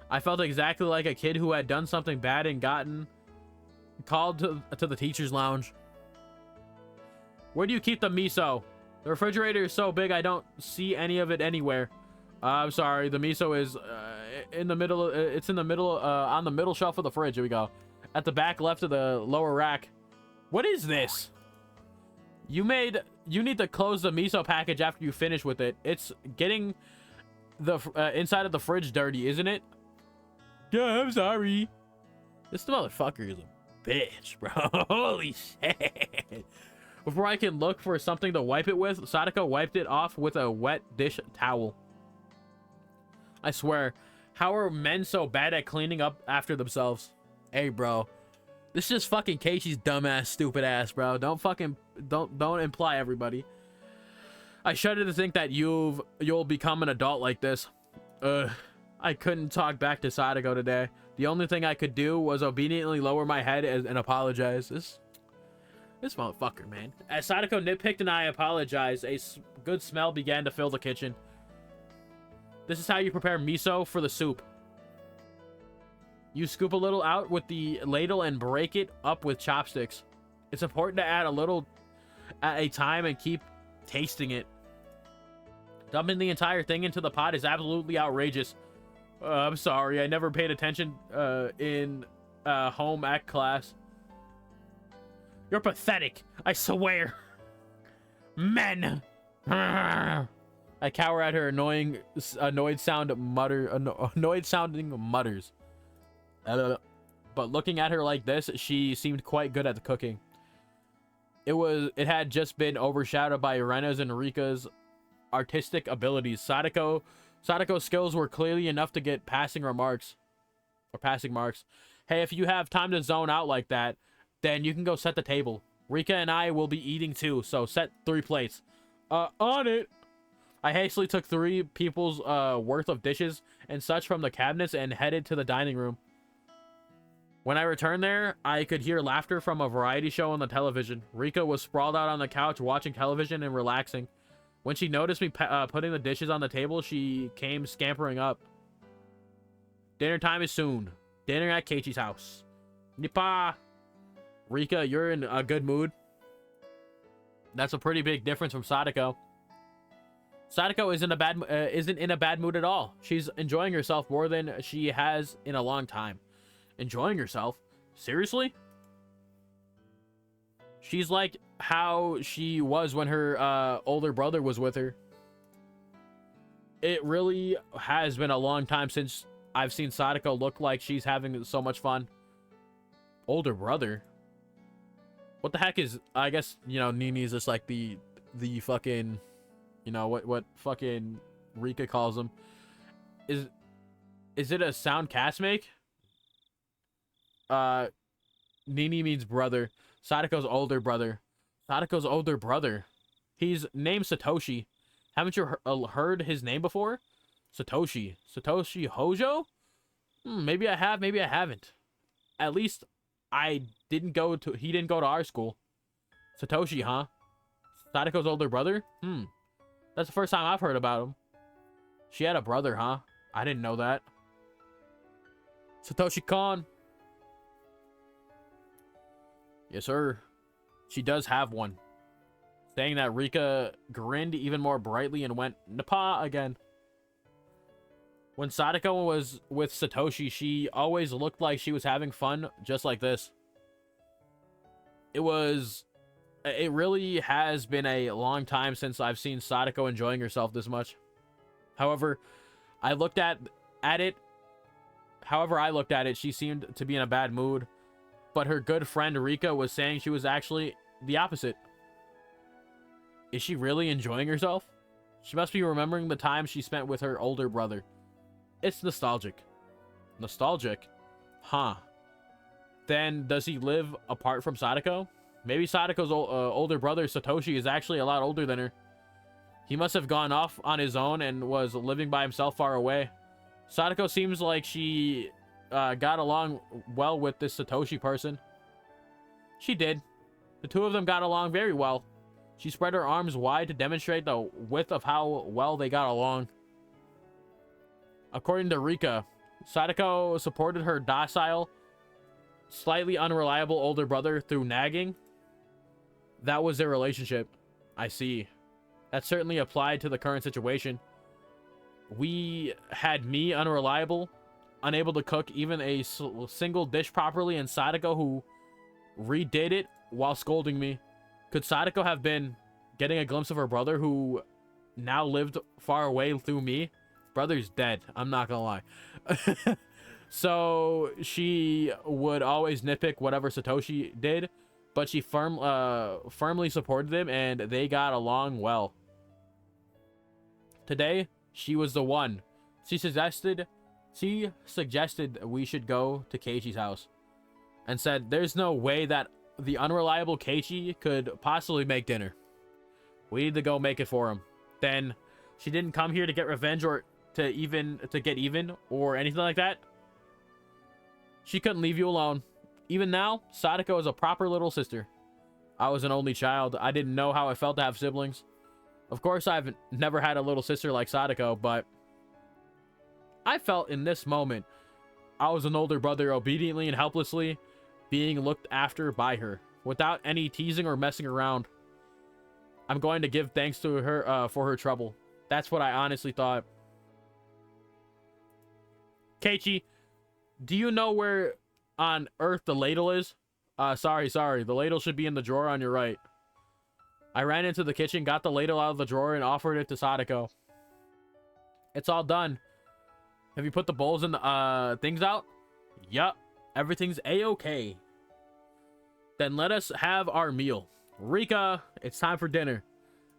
S1: I felt exactly like a kid who had done something bad and gotten called to the teacher's lounge. Where do you keep the miso? The refrigerator is so big I don't see any of it anywhere. I'm sorry, the miso is in the middle. It's in the middle, on the middle shelf of the fridge. Here we go. At the back left of the lower rack. What is this? You need to close the miso package after you finish with it. It's getting the inside of the fridge dirty, isn't it? Yeah, I'm sorry. This motherfucker is a bitch, bro. Holy shit. Before I can look for something to wipe it with, Sadako wiped it off with a wet dish towel. I swear, how are men so bad at cleaning up after themselves? Hey, bro. This is just fucking Keiichi's dumbass, stupid ass, bro. Don't imply everybody. I shudder to think that you'll become an adult like this. I couldn't talk back to Sadako today. The only thing I could do was obediently lower my head and apologize. This motherfucker, man. As Sadako nitpicked and I apologized, a good smell began to fill the kitchen. This is how you prepare miso for the soup. You scoop a little out with the ladle and break it up with chopsticks. It's important to add a little at a time and keep tasting it. Dumping the entire thing into the pot is absolutely outrageous. I'm sorry, I never paid attention in home ec class. You're pathetic, I swear. Men. I cower at her annoyed sounding mutters. But looking at her like this, she seemed quite good at the cooking. It had just been overshadowed by Rena's and Rika's artistic abilities. Sadako's skills were clearly enough to get passing marks. Hey, if you have time to zone out like that, then you can go set the table. Rika and I will be eating too, so set 3 plates. On it. I hastily took 3 people's worth of dishes and such from the cabinets and headed to the dining room. When I returned there, I could hear laughter from a variety show on the television. Rika was sprawled out on the couch watching television and relaxing. When she noticed me putting the dishes on the table, she came scampering up. Dinner time is soon. Dinner at Keiichi's house. Nippa! Rika, you're in a good mood. That's a pretty big difference from Sadako. Sadako isn't in a bad mood at all. She's enjoying herself more than she has in a long time. Enjoying herself? Seriously? She's like how she was when her older brother was with her. It really has been a long time since I've seen Sadako look like she's having so much fun. Older brother? What the heck is... I guess, you know, Nini's just like the fucking... You know, what fucking Rika calls him. Is it a sound cast make? Nini means brother. Sadako's older brother. Sadako's older brother. He's named Satoshi. Haven't you heard his name before? Satoshi. Satoshi Hojo? Maybe I have, maybe I haven't. At least I didn't go to... He didn't go to our school. Satoshi, huh? Sadako's older brother? That's the first time I've heard about him. She had a brother, huh? I didn't know that. Satoshi-kan. Yes, sir. She does have one. Saying that, Rika grinned even more brightly and went, Napa again. When Sadako was with Satoshi, she always looked like she was having fun just like this. It really has been a long time since I've seen Sadako enjoying herself this much. However, I looked at it, she seemed to be in a bad mood. But her good friend Rika was saying she was actually the opposite. Is she really enjoying herself? She must be remembering the time she spent with her older brother. It's nostalgic. Nostalgic? Huh. Then does he live apart from Sadako? Maybe Sadako's older brother Satoshi is actually a lot older than her. He must have gone off on his own and was living by himself far away. Sadako seems like she got along well with this Satoshi person. She did. The two of them got along very well. She spread her arms wide to demonstrate the width of how well they got along. According to Rika, Sadako supported her docile, slightly unreliable older brother through nagging. That was their relationship. I see. That certainly applied to the current situation. We had me, unreliable, unable to cook even a single dish properly, and Sadako who redid it while scolding me. Could Sadako have been getting a glimpse of her brother who now lived far away through me? Brother's dead, I'm not gonna lie. So she would always nitpick whatever Satoshi did, but she firmly supported him and they got along well. Today, she was the one. She suggested we should go to Keiichi's house and said there's no way that the unreliable Keiichi could possibly make dinner. We need to go make it for him. Then she didn't come here to get revenge or to get even or anything like that. She couldn't leave you alone. Even now, Sadako is a proper little sister. I was an only child. I didn't know how it felt to have siblings. Of course, I've never had a little sister like Sadako, but I felt in this moment I was an older brother obediently and helplessly being looked after by her without any teasing or messing around. I'm going to give thanks to her for her trouble. That's what I honestly thought. Keiichi, do you know where on earth the ladle is? Sorry. The ladle should be in the drawer on your right. I ran into the kitchen, got the ladle out of the drawer, and offered it to Sadako. It's all done. Have you put the bowls and the things out? Yup. Everything's a-okay. Then let us have our meal. Rika, it's time for dinner.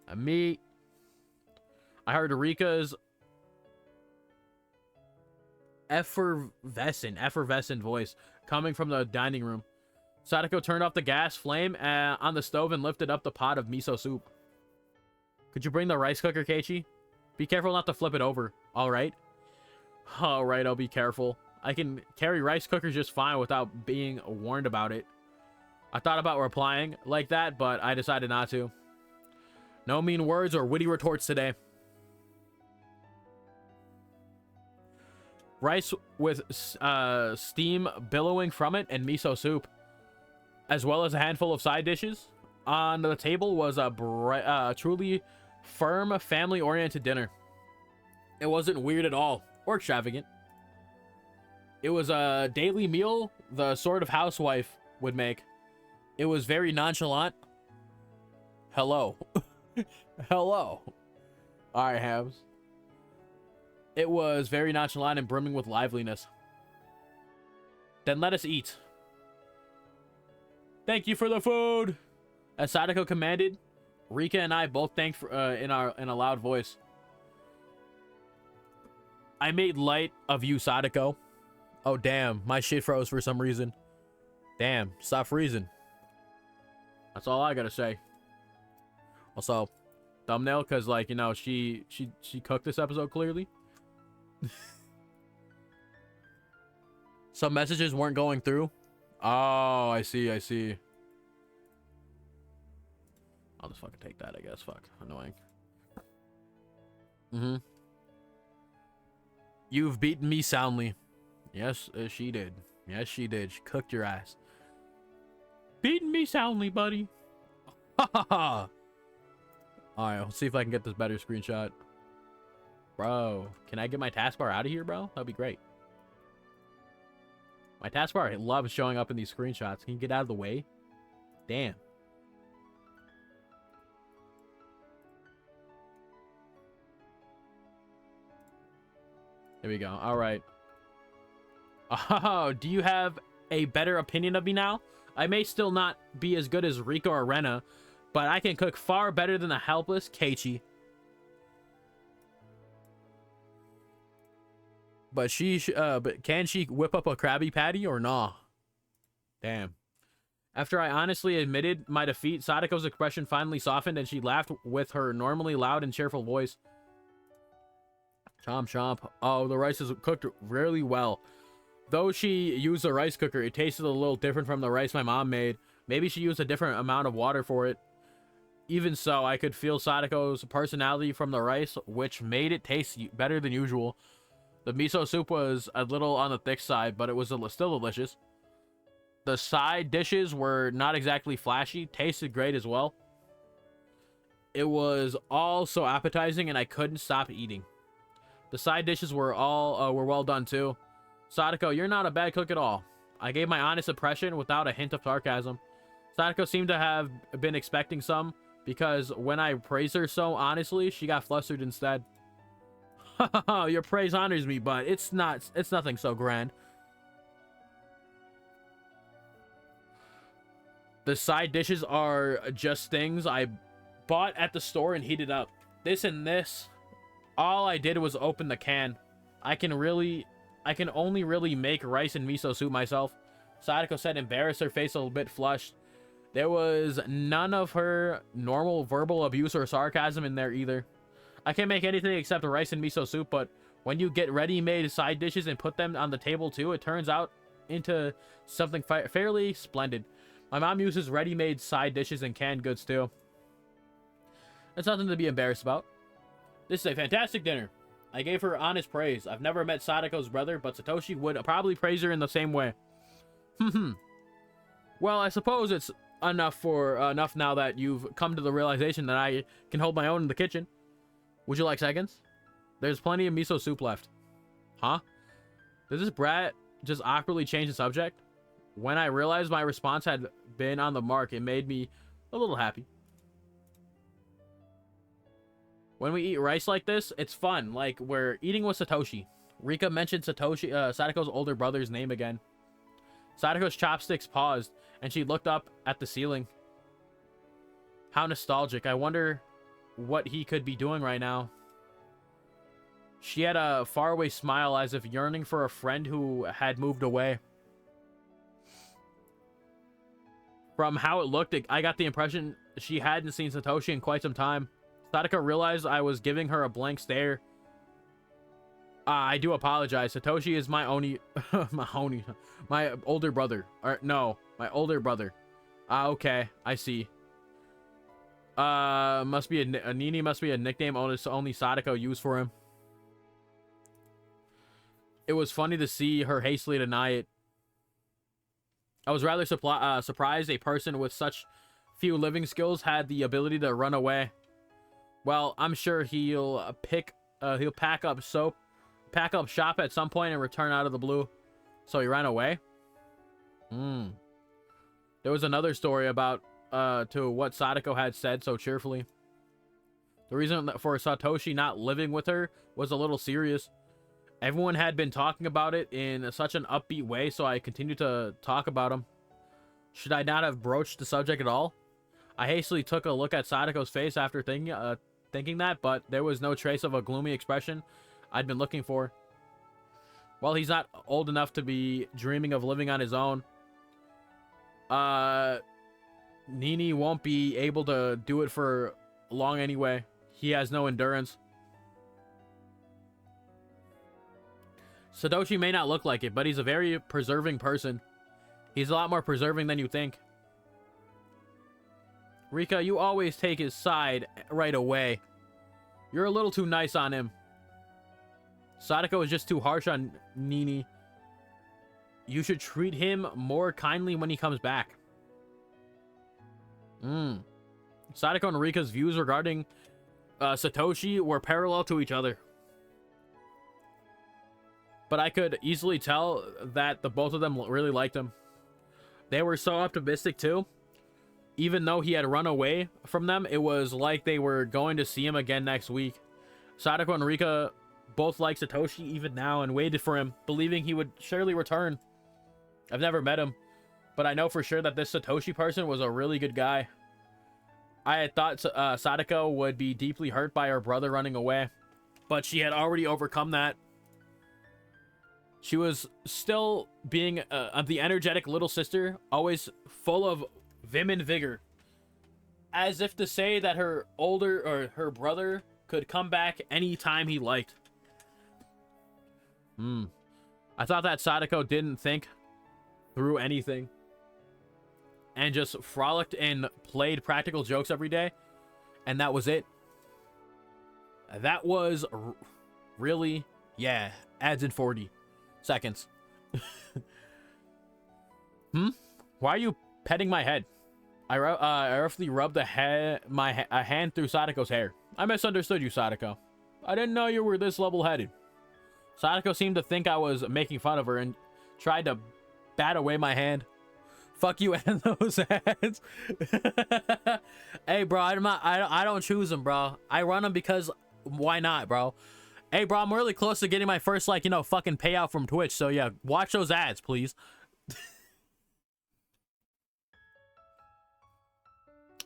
S1: I heard Rika's effervescent voice coming from the dining room. Sadako turned off the gas flame on the stove and lifted up the pot of miso soup. Could you bring the rice cooker, Keiichi? Be careful not to flip it over, alright? Alright, I'll be careful. I can carry rice cookers just fine without being warned about it. I thought about replying like that, but I decided not to. No mean words or witty retorts today. Rice with steam billowing from it and miso soup, as well as a handful of side dishes. On the table was a truly firm, family-oriented dinner. It wasn't weird at all, or extravagant. It was a daily meal the sort of housewife would make. It was very nonchalant. Hello. Hello. All right, Hams. It was very nonchalant and brimming with liveliness. Then let us eat. Thank you for the food. As Sadako commanded, Rika and I both thanked for, in a loud voice. I made light of you, Sadako. Oh, damn. My shit froze for some reason. Damn. Stop freezing. That's all I gotta say. Also, thumbnail, because, like, you know, she cooked this episode clearly. Some messages weren't going through. Oh, I see. I'll just fucking take that, I guess. Fuck. Annoying. You've beaten me soundly. Yes, she did. Yes, she did. She cooked your ass. Beaten me soundly, buddy. Ha ha ha. Alright, let's see if I can get this better screenshot. Bro, can I get my taskbar out of here, bro? That'd be great. My taskbar loves showing up in these screenshots. Can you get out of the way? Damn. There we go. All right. Oh, do you have a better opinion of me now? I may still not be as good as Rika or Rena, but I can cook far better than the helpless Keiichi. But but can she whip up a Krabby Patty or nah? Damn. After I honestly admitted my defeat, Sadako's expression finally softened and she laughed with her normally loud and cheerful voice. Chomp chomp. Oh, the rice is cooked really well. Though she used a rice cooker, it tasted a little different from the rice my mom made. Maybe she used a different amount of water for it. Even so, I could feel Sadako's personality from the rice, which made it taste better than usual. The miso soup was a little on the thick side, but it was still delicious. The side dishes were not exactly flashy, tasted great as well. It was all so appetizing and I couldn't stop eating. The side dishes were all were well done too. Sadako, you're not a bad cook at all. I gave my honest impression without a hint of sarcasm. Sadako seemed to have been expecting some, because when I praised her so honestly, she got flustered instead. Your praise honors me, but it's nothing so grand. The side dishes are just things I bought at the store and heated up. This and this. All I did was open the can. I can only really make rice and miso soup myself. Sadako said, embarrassed, her face a little bit flushed. There was none of her normal verbal abuse or sarcasm in there either. I can't make anything except rice and miso soup, but when you get ready-made side dishes and put them on the table too, it turns out into something fairly splendid. My mom uses ready-made side dishes and canned goods too. It's nothing to be embarrassed about. This is a fantastic dinner. I gave her honest praise. I've never met Sadako's brother, but Satoshi would probably praise her in the same way. Well, I suppose it's enough now that you've come to the realization that I can hold my own in the kitchen. Would you like seconds? There's plenty of miso soup left. Huh? Did this brat just awkwardly change the subject? When I realized my response had been on the mark, it made me a little happy. When we eat rice like this, it's fun. Like, we're eating with Satoshi. Rika mentioned Sadako's older brother's name again. Sadako's chopsticks paused, and she looked up at the ceiling. How nostalgic. I wonder what he could be doing right now. She had a faraway smile as if yearning for a friend who had moved away. From how it looked, I got the impression she hadn't seen Satoshi in quite some time. Sadako realized I was giving her a blank stare. I do apologize. Satoshi is my my older brother. Or no, my older brother. Okay, I see. Must be a Nini must be a nickname only Sadako used for him. It was funny to see her hastily deny it. I was rather surprised a person with such few living skills had the ability to run away. Well, I'm sure he'll pack up shop at some point and return out of the blue. So he ran away? There was another story about to what Sadako had said so cheerfully. The reason for Satoshi not living with her was a little serious. Everyone had been talking about it in such an upbeat way, so I continued to talk about him. Should I not have broached the subject at all? I hastily took a look at Sadako's face after thinking that, but there was no trace of a gloomy expression I'd been looking for. Well, he's not old enough to be dreaming of living on his own. Nini won't be able to do it for long anyway. He has no endurance. Satoshi may not look like it, but he's a very preserving person. He's a lot more preserving than you think. Rika, you always take his side right away. You're a little too nice on him. Sadako is just too harsh on Nini. You should treat him more kindly when he comes back. Sadako and Rika's views regarding Satoshi were parallel to each other. But I could easily tell that the both of them really liked him. They were so optimistic too. Even though he had run away from them, it was like they were going to see him again next week. Sadako and Rika both liked Satoshi even now and waited for him, believing he would surely return. I've never met him, but I know for sure that this Satoshi person was a really good guy. I had thought Sadako would be deeply hurt by her brother running away, but she had already overcome that. She was still being the energetic little sister, always full of vim and vigor, as if to say that her brother could come back anytime he liked. I thought that Sadako didn't think through anything and just frolicked and played practical jokes every day, and that was it. That was really, yeah, adds in 40 seconds. Why are you petting my head? I roughly rubbed a hand through Sadako's hair. I misunderstood you, Sadako. I didn't know you were this level-headed. Sadako seemed to think I was making fun of her and tried to bat away my hand. Fuck you and those hands. Hey, bro, I don't choose them, bro. I run them because why not, bro? Hey, bro, I'm really close to getting my first, like, fucking payout from Twitch. So, yeah, watch those ads, please.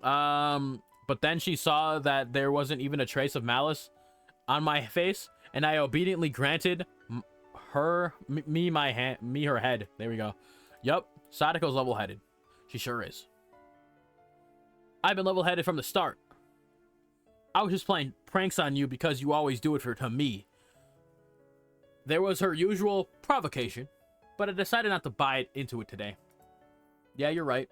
S1: But then she saw that there wasn't even a trace of malice on my face, and I obediently granted her head. There we go. Yup, Sadako's level-headed. She sure is. I've been level-headed from the start. I was just playing pranks on you because you always do it to me. There was her usual provocation, but I decided not to buy into it today. Yeah, you're right.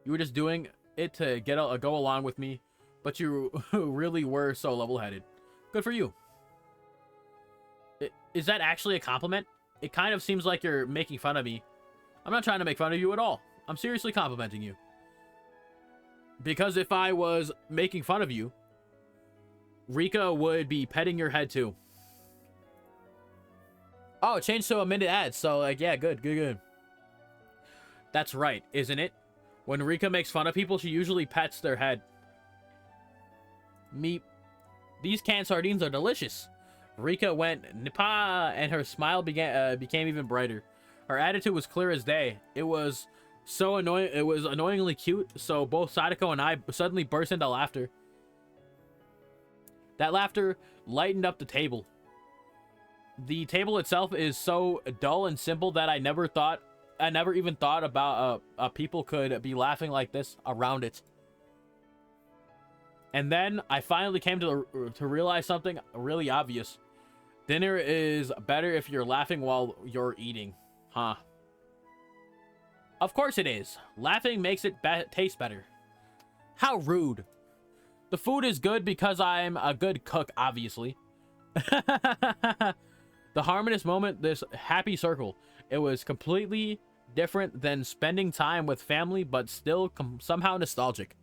S1: You were just doing it to go along with me, but you really were so level-headed. Good for you. Is that actually a compliment? It kind of seems like you're making fun of me. I'm not trying to make fun of you at all. I'm seriously complimenting you. Because if I was making fun of you, Rika would be petting your head too. Oh, it changed to a minute ad, so like, yeah, good. That's right, isn't it? When Rika makes fun of people, she usually pets their head. Meep. These canned sardines are delicious. Rika went nipa, and her smile became even brighter. Her attitude was clear as day. It was so annoying. It was annoyingly cute. So both Sadako and I suddenly burst into laughter. That laughter lightened up the table. The table itself is so dull and simple that I never even thought about people could be laughing like this around it. And then I finally came to realize something really obvious. Dinner is better if you're laughing while you're eating. Huh. Of course it is. Laughing makes it taste better. How rude. The food is good because I'm a good cook, obviously. The harmonious moment, this happy circle. It was completely different than spending time with family, but still somehow nostalgic.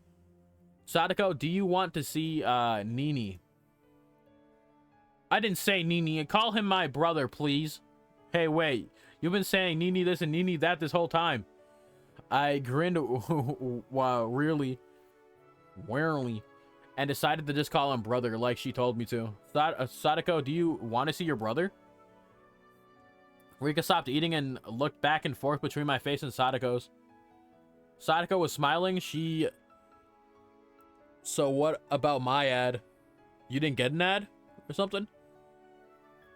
S1: Sadako, do you want to see Nini? I didn't say Nini. Call him my brother, please. Hey, wait. You've been saying Nini this and Nini that this whole time. I grinned wow, really, wearily, and decided to just call him brother like she told me to. Sadako, do you want to see your brother? Rika stopped eating and looked back and forth between my face and Sadako's. Sadako was smiling. So what about my ad? You didn't get an ad or something?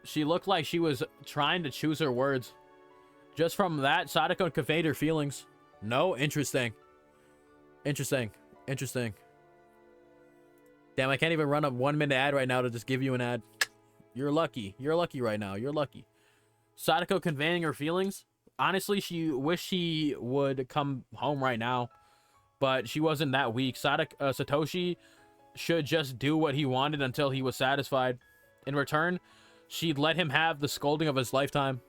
S1: She looked like she was trying to choose her words. Just from that, Sadako conveyed her feelings. No? Interesting. Interesting. Interesting. Damn, I can't even run a 1-minute ad right now to just give you an ad. You're lucky. You're lucky right now. You're lucky. Sadako conveying her feelings. Honestly, she wished she would come home right now, but she wasn't that weak. Satoshi should just do what he wanted until he was satisfied. In return, she'd let him have the scolding of his lifetime.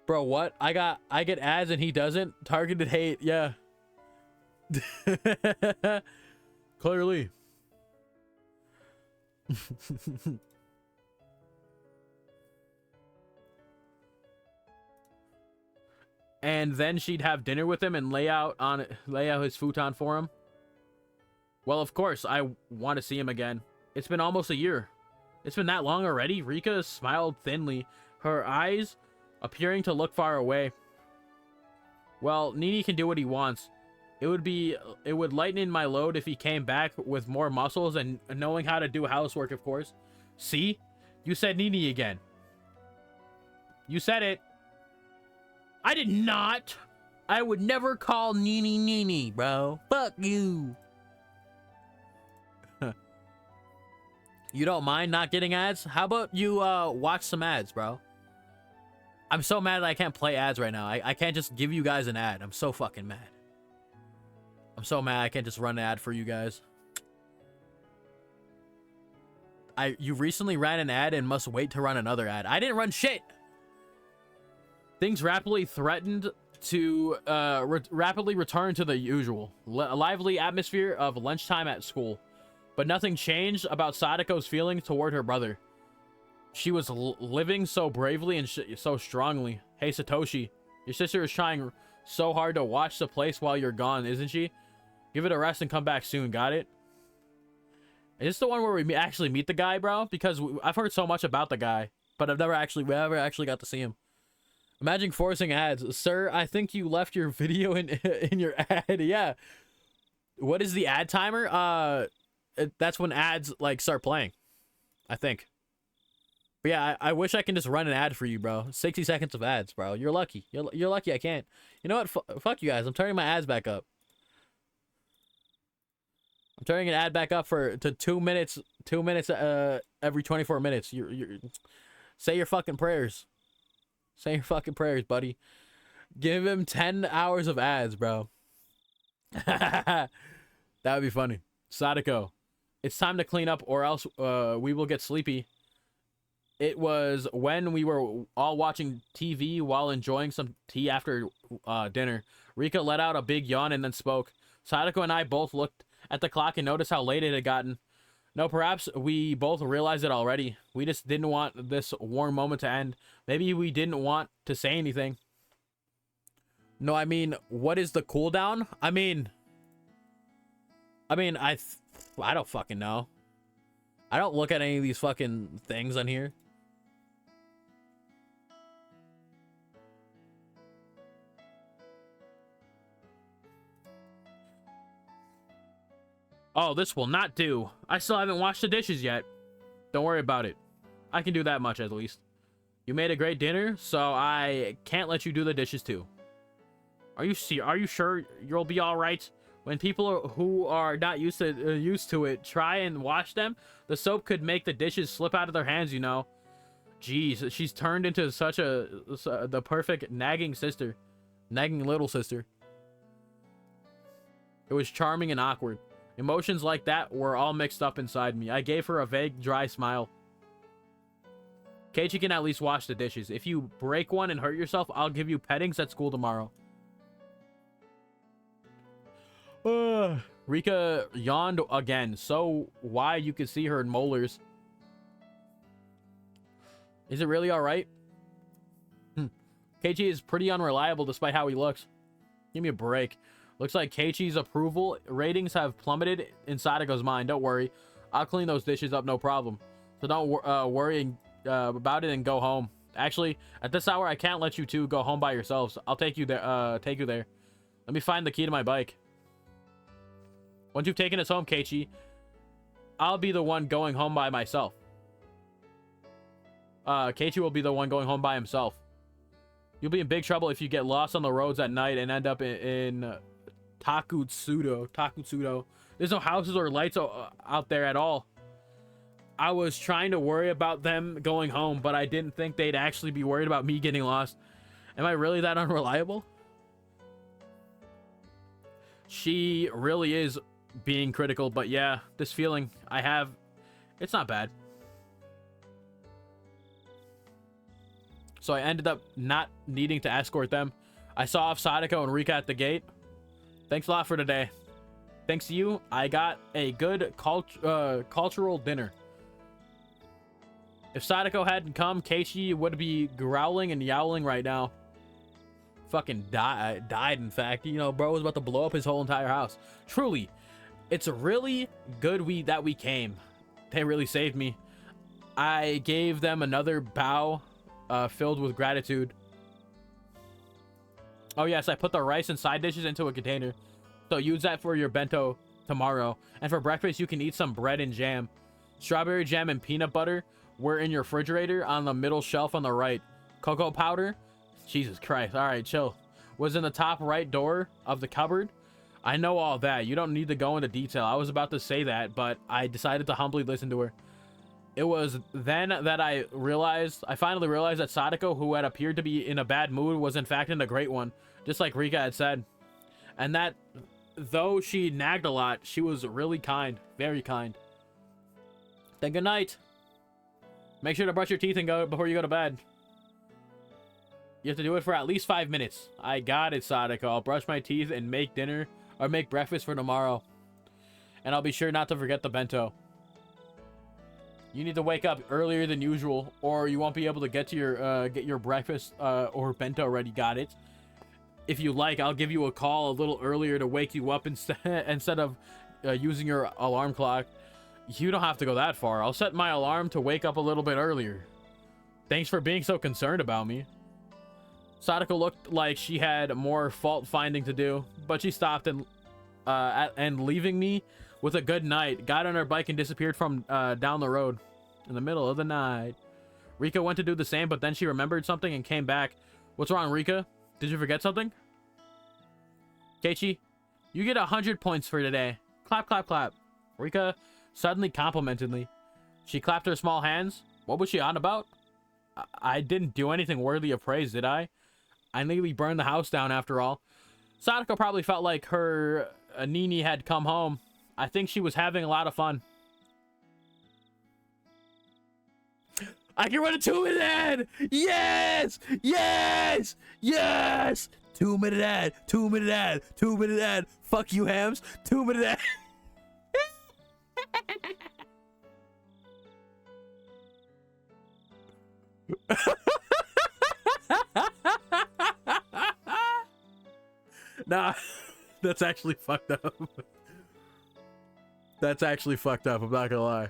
S1: Bro, what? I get ads and he doesn't? Targeted hate, yeah. Clearly. And then she'd have dinner with him and lay out his futon for him. Well, of course, I want to see him again. It's been almost a year. It's been that long already? Rika smiled thinly, her eyes appearing to look far away. Well, Nini can do what he wants. It would lighten my load if he came back with more muscles and knowing how to do housework, of course. See? You said Nini again. You said it. I did not. I would never call Nini Nini, bro. Fuck you. You don't mind not getting ads? How about you watch some ads, bro? I'm so mad that I can't play ads right now. I can't just give you guys an ad. I'm so fucking mad. I'm so mad I can't just run an ad for you guys. You recently ran an ad and must wait to run another ad. I didn't run shit. Things rapidly threatened to rapidly return to the usual lively atmosphere of lunchtime at school. But nothing changed about Sadako's feelings toward her brother. She was living so bravely and so strongly. Hey, Satoshi, your sister is trying so hard to watch the place while you're gone, isn't she? Give it a rest and come back soon, got it? Is this the one where we actually meet the guy, bro? Because I've heard so much about the guy, but we never actually got to see him. Imagine forcing ads. Sir, I think you left your video in your ad. Yeah. What is the ad timer? That's when ads like start playing, I think. But yeah, I wish I can just run an ad for you, bro. 60 seconds of ads, bro. You're lucky. You're lucky I can't. You know what? Fuck you guys. I'm turning my ads back up. I'm turning an ad back up to 2 minutes. 2 minutes every 24 minutes. You say your fucking prayers. Say your fucking prayers, buddy. Give him 10 hours of ads, bro. That would be funny. Sadako, it's time to clean up or else we will get sleepy. It was when we were all watching TV while enjoying some tea after dinner. Rika let out a big yawn and then spoke. Sadako and I both looked at the clock and noticed how late it had gotten. No, perhaps we both realized it already. We just didn't want this warm moment to end. Maybe we didn't want to say anything. No, I mean, what is the cooldown? I don't fucking know. I don't look at any of these fucking things on here. Oh, this will not do. I still haven't washed the dishes yet. Don't worry about it. I can do that much at least. You made a great dinner, so I can't let you do the dishes too. Are you sure you'll be all right? When people who are not used to it try and wash them, the soap could make the dishes slip out of their hands, you know. Jeez, she's turned into such the perfect nagging little sister. It was charming and awkward. Emotions like that were all mixed up inside me. I gave her a vague, dry smile. Keiichi can at least wash the dishes. If you break one and hurt yourself, I'll give you pettings at school tomorrow. Rika yawned again, so wide you could see her molars. Is it really alright? Keiichi is pretty unreliable despite how he looks. Give me a break. Looks like Keiichi's approval ratings have plummeted in Satoko's mind. Don't worry. I'll clean those dishes up, no problem. So don't worry about it and go home. Actually, at this hour, I can't let you two go home by yourselves. I'll take you there. Let me find the key to my bike. Once you've taken us home, Keiichi, I'll be the one going home by myself. Keiichi will be the one going home by himself. You'll be in big trouble if you get lost on the roads at night and end up in Takutsudo. There's no houses or lights out there at all. I was trying to worry about them going home, but I didn't think they'd actually be worried about me getting lost. Am I really that unreliable? She really is being critical, but yeah, this feeling I have, it's not bad. So I ended up not needing to escort them. I saw off Satoko and Rika at the gate. Thanks a lot for today. Thanks to you, I got a good cultural dinner. If Satoko hadn't come, Keiichi would be growling and yowling right now. Fucking died, in fact. You know, bro was about to blow up his whole entire house. Truly, it's really good that we came. They really saved me. I gave them another bow filled with gratitude. Oh yes, I put the rice and side dishes into a container. So use that for your bento tomorrow. And for breakfast, you can eat some bread and jam. Strawberry jam and peanut butter were in your refrigerator on the middle shelf on the right. Cocoa powder, Jesus Christ, all right, chill, was in the top right door of the cupboard. I know all that. You don't need to go into detail. I was about to say that, but I decided to humbly listen to her. It was then that I finally realized that Satoko, who had appeared to be in a bad mood, was in fact in a great one, just like Rika had said. And that, though she nagged a lot, she was really kind, very kind. Then good night. Make sure to brush your teeth and go before you go to bed. You have to do it for at least 5 minutes. I got it, Satoko. I'll brush my teeth and make dinner or make breakfast for tomorrow. And I'll be sure not to forget the bento. You need to wake up earlier than usual, or you won't be able to get your breakfast or bento ready. Got it? If you like, I'll give you a call a little earlier to wake you up instead of using your alarm clock. You don't have to go that far. I'll set my alarm to wake up a little bit earlier. Thanks for being so concerned about me. Satoko looked like she had more fault finding to do, but she stopped and leaving me with a good night, got on her bike and disappeared from down the road in the middle of the night. Rika went to do the same, but then she remembered something and came back. What's wrong, Rika? Did you forget something? Keiichi, you get 100 points for today. Clap, clap, clap. Rika suddenly complimented me. She clapped her small hands. What was she on about? I didn't do anything worthy of praise, did I? I nearly burned the house down after all. Satoko probably felt like her Nini had come home. I think she was having a lot of fun. I can run a 2-minute ad! Yes! Yes! Yes! 2-minute ad! 2-minute ad! 2-minute ad! Fuck you, Hams! 2-minute ad! Nah, that's actually fucked up. That's actually fucked up, I'm not gonna lie.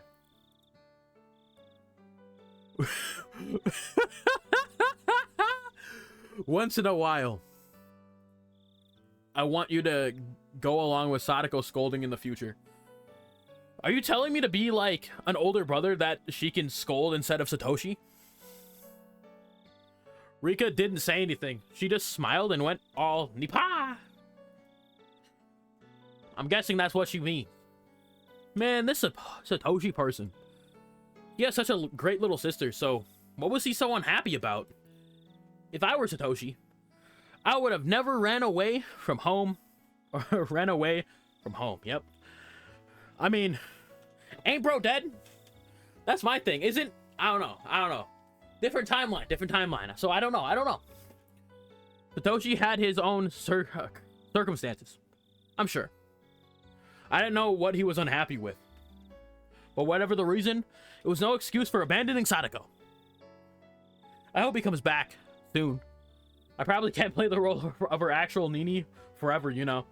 S1: Once in a while, I want you to go along with Satoko scolding in the future. Are you telling me to be like an older brother that she can scold instead of Satoshi? Rika didn't say anything. She just smiled and went all nipa. I'm guessing that's what she means. Man, this Satoshi person. He has such a great little sister, so what was he so unhappy about? If I were Satoshi, I would have never ran away from home. Or ran away from home, yep. I mean, ain't bro dead? That's my thing, isn't? I don't know. Different timeline. So I don't know. Satoshi had his own circumstances, I'm sure. I didn't know what he was unhappy with. But whatever the reason, it was no excuse for abandoning Satoko. I hope he comes back soon. I probably can't play the role of her actual Nini forever, you know.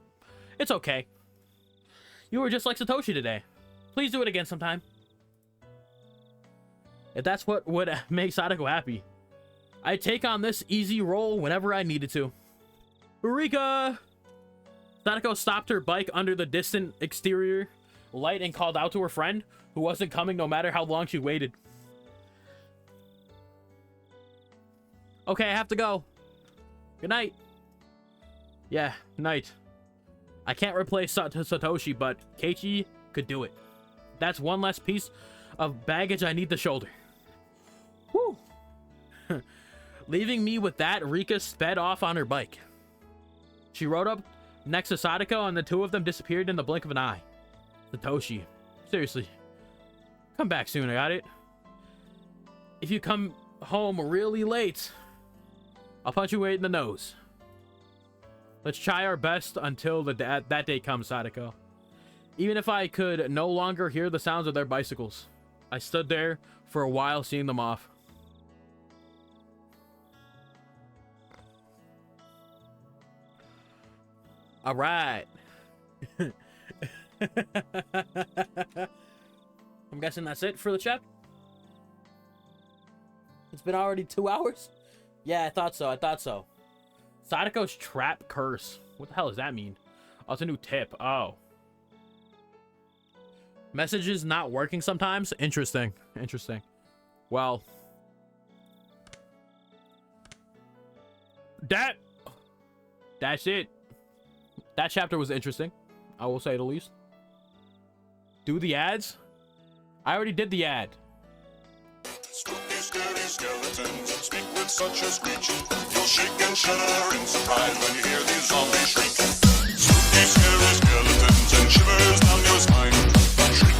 S1: It's okay. You were just like Satoshi today. Please do it again sometime. If that's what would make Sadako happy. I'd take on this easy role whenever I needed to. Eureka! Sadako stopped her bike under the distant exterior light and called out to her friend, who wasn't coming no matter how long she waited. Okay, I have to go. Good night. Yeah, night. I can't replace Satoshi, but Keiichi could do it. That's one less piece of baggage I need to shoulder. Whew. Leaving me with that, Rika sped off on her bike. She rode up next to Sadako, and the two of them disappeared in the blink of an eye. Satoshi, seriously, come back soon, I got it? If you come home really late, I'll punch you right in the nose. Let's try our best until that day comes, Sadako. Even if I could no longer hear the sounds of their bicycles. I stood there for a while seeing them off. All right. I'm guessing that's it for the chat. It's been already 2 hours? Yeah, I thought so. Sadako's trap curse. What the hell does that mean? Oh, it's a new tip. Oh. Messages not working sometimes? Interesting. Well. That's it. That chapter was interesting, I will say the least. Do the ads? I already did the ad.
S3: Spooky, scary skeletons speak with such a screech. You'll shake and shudder in surprise when you hear these zombies shriek. Spooky, scary skeletons and shivers down your spine. Shriek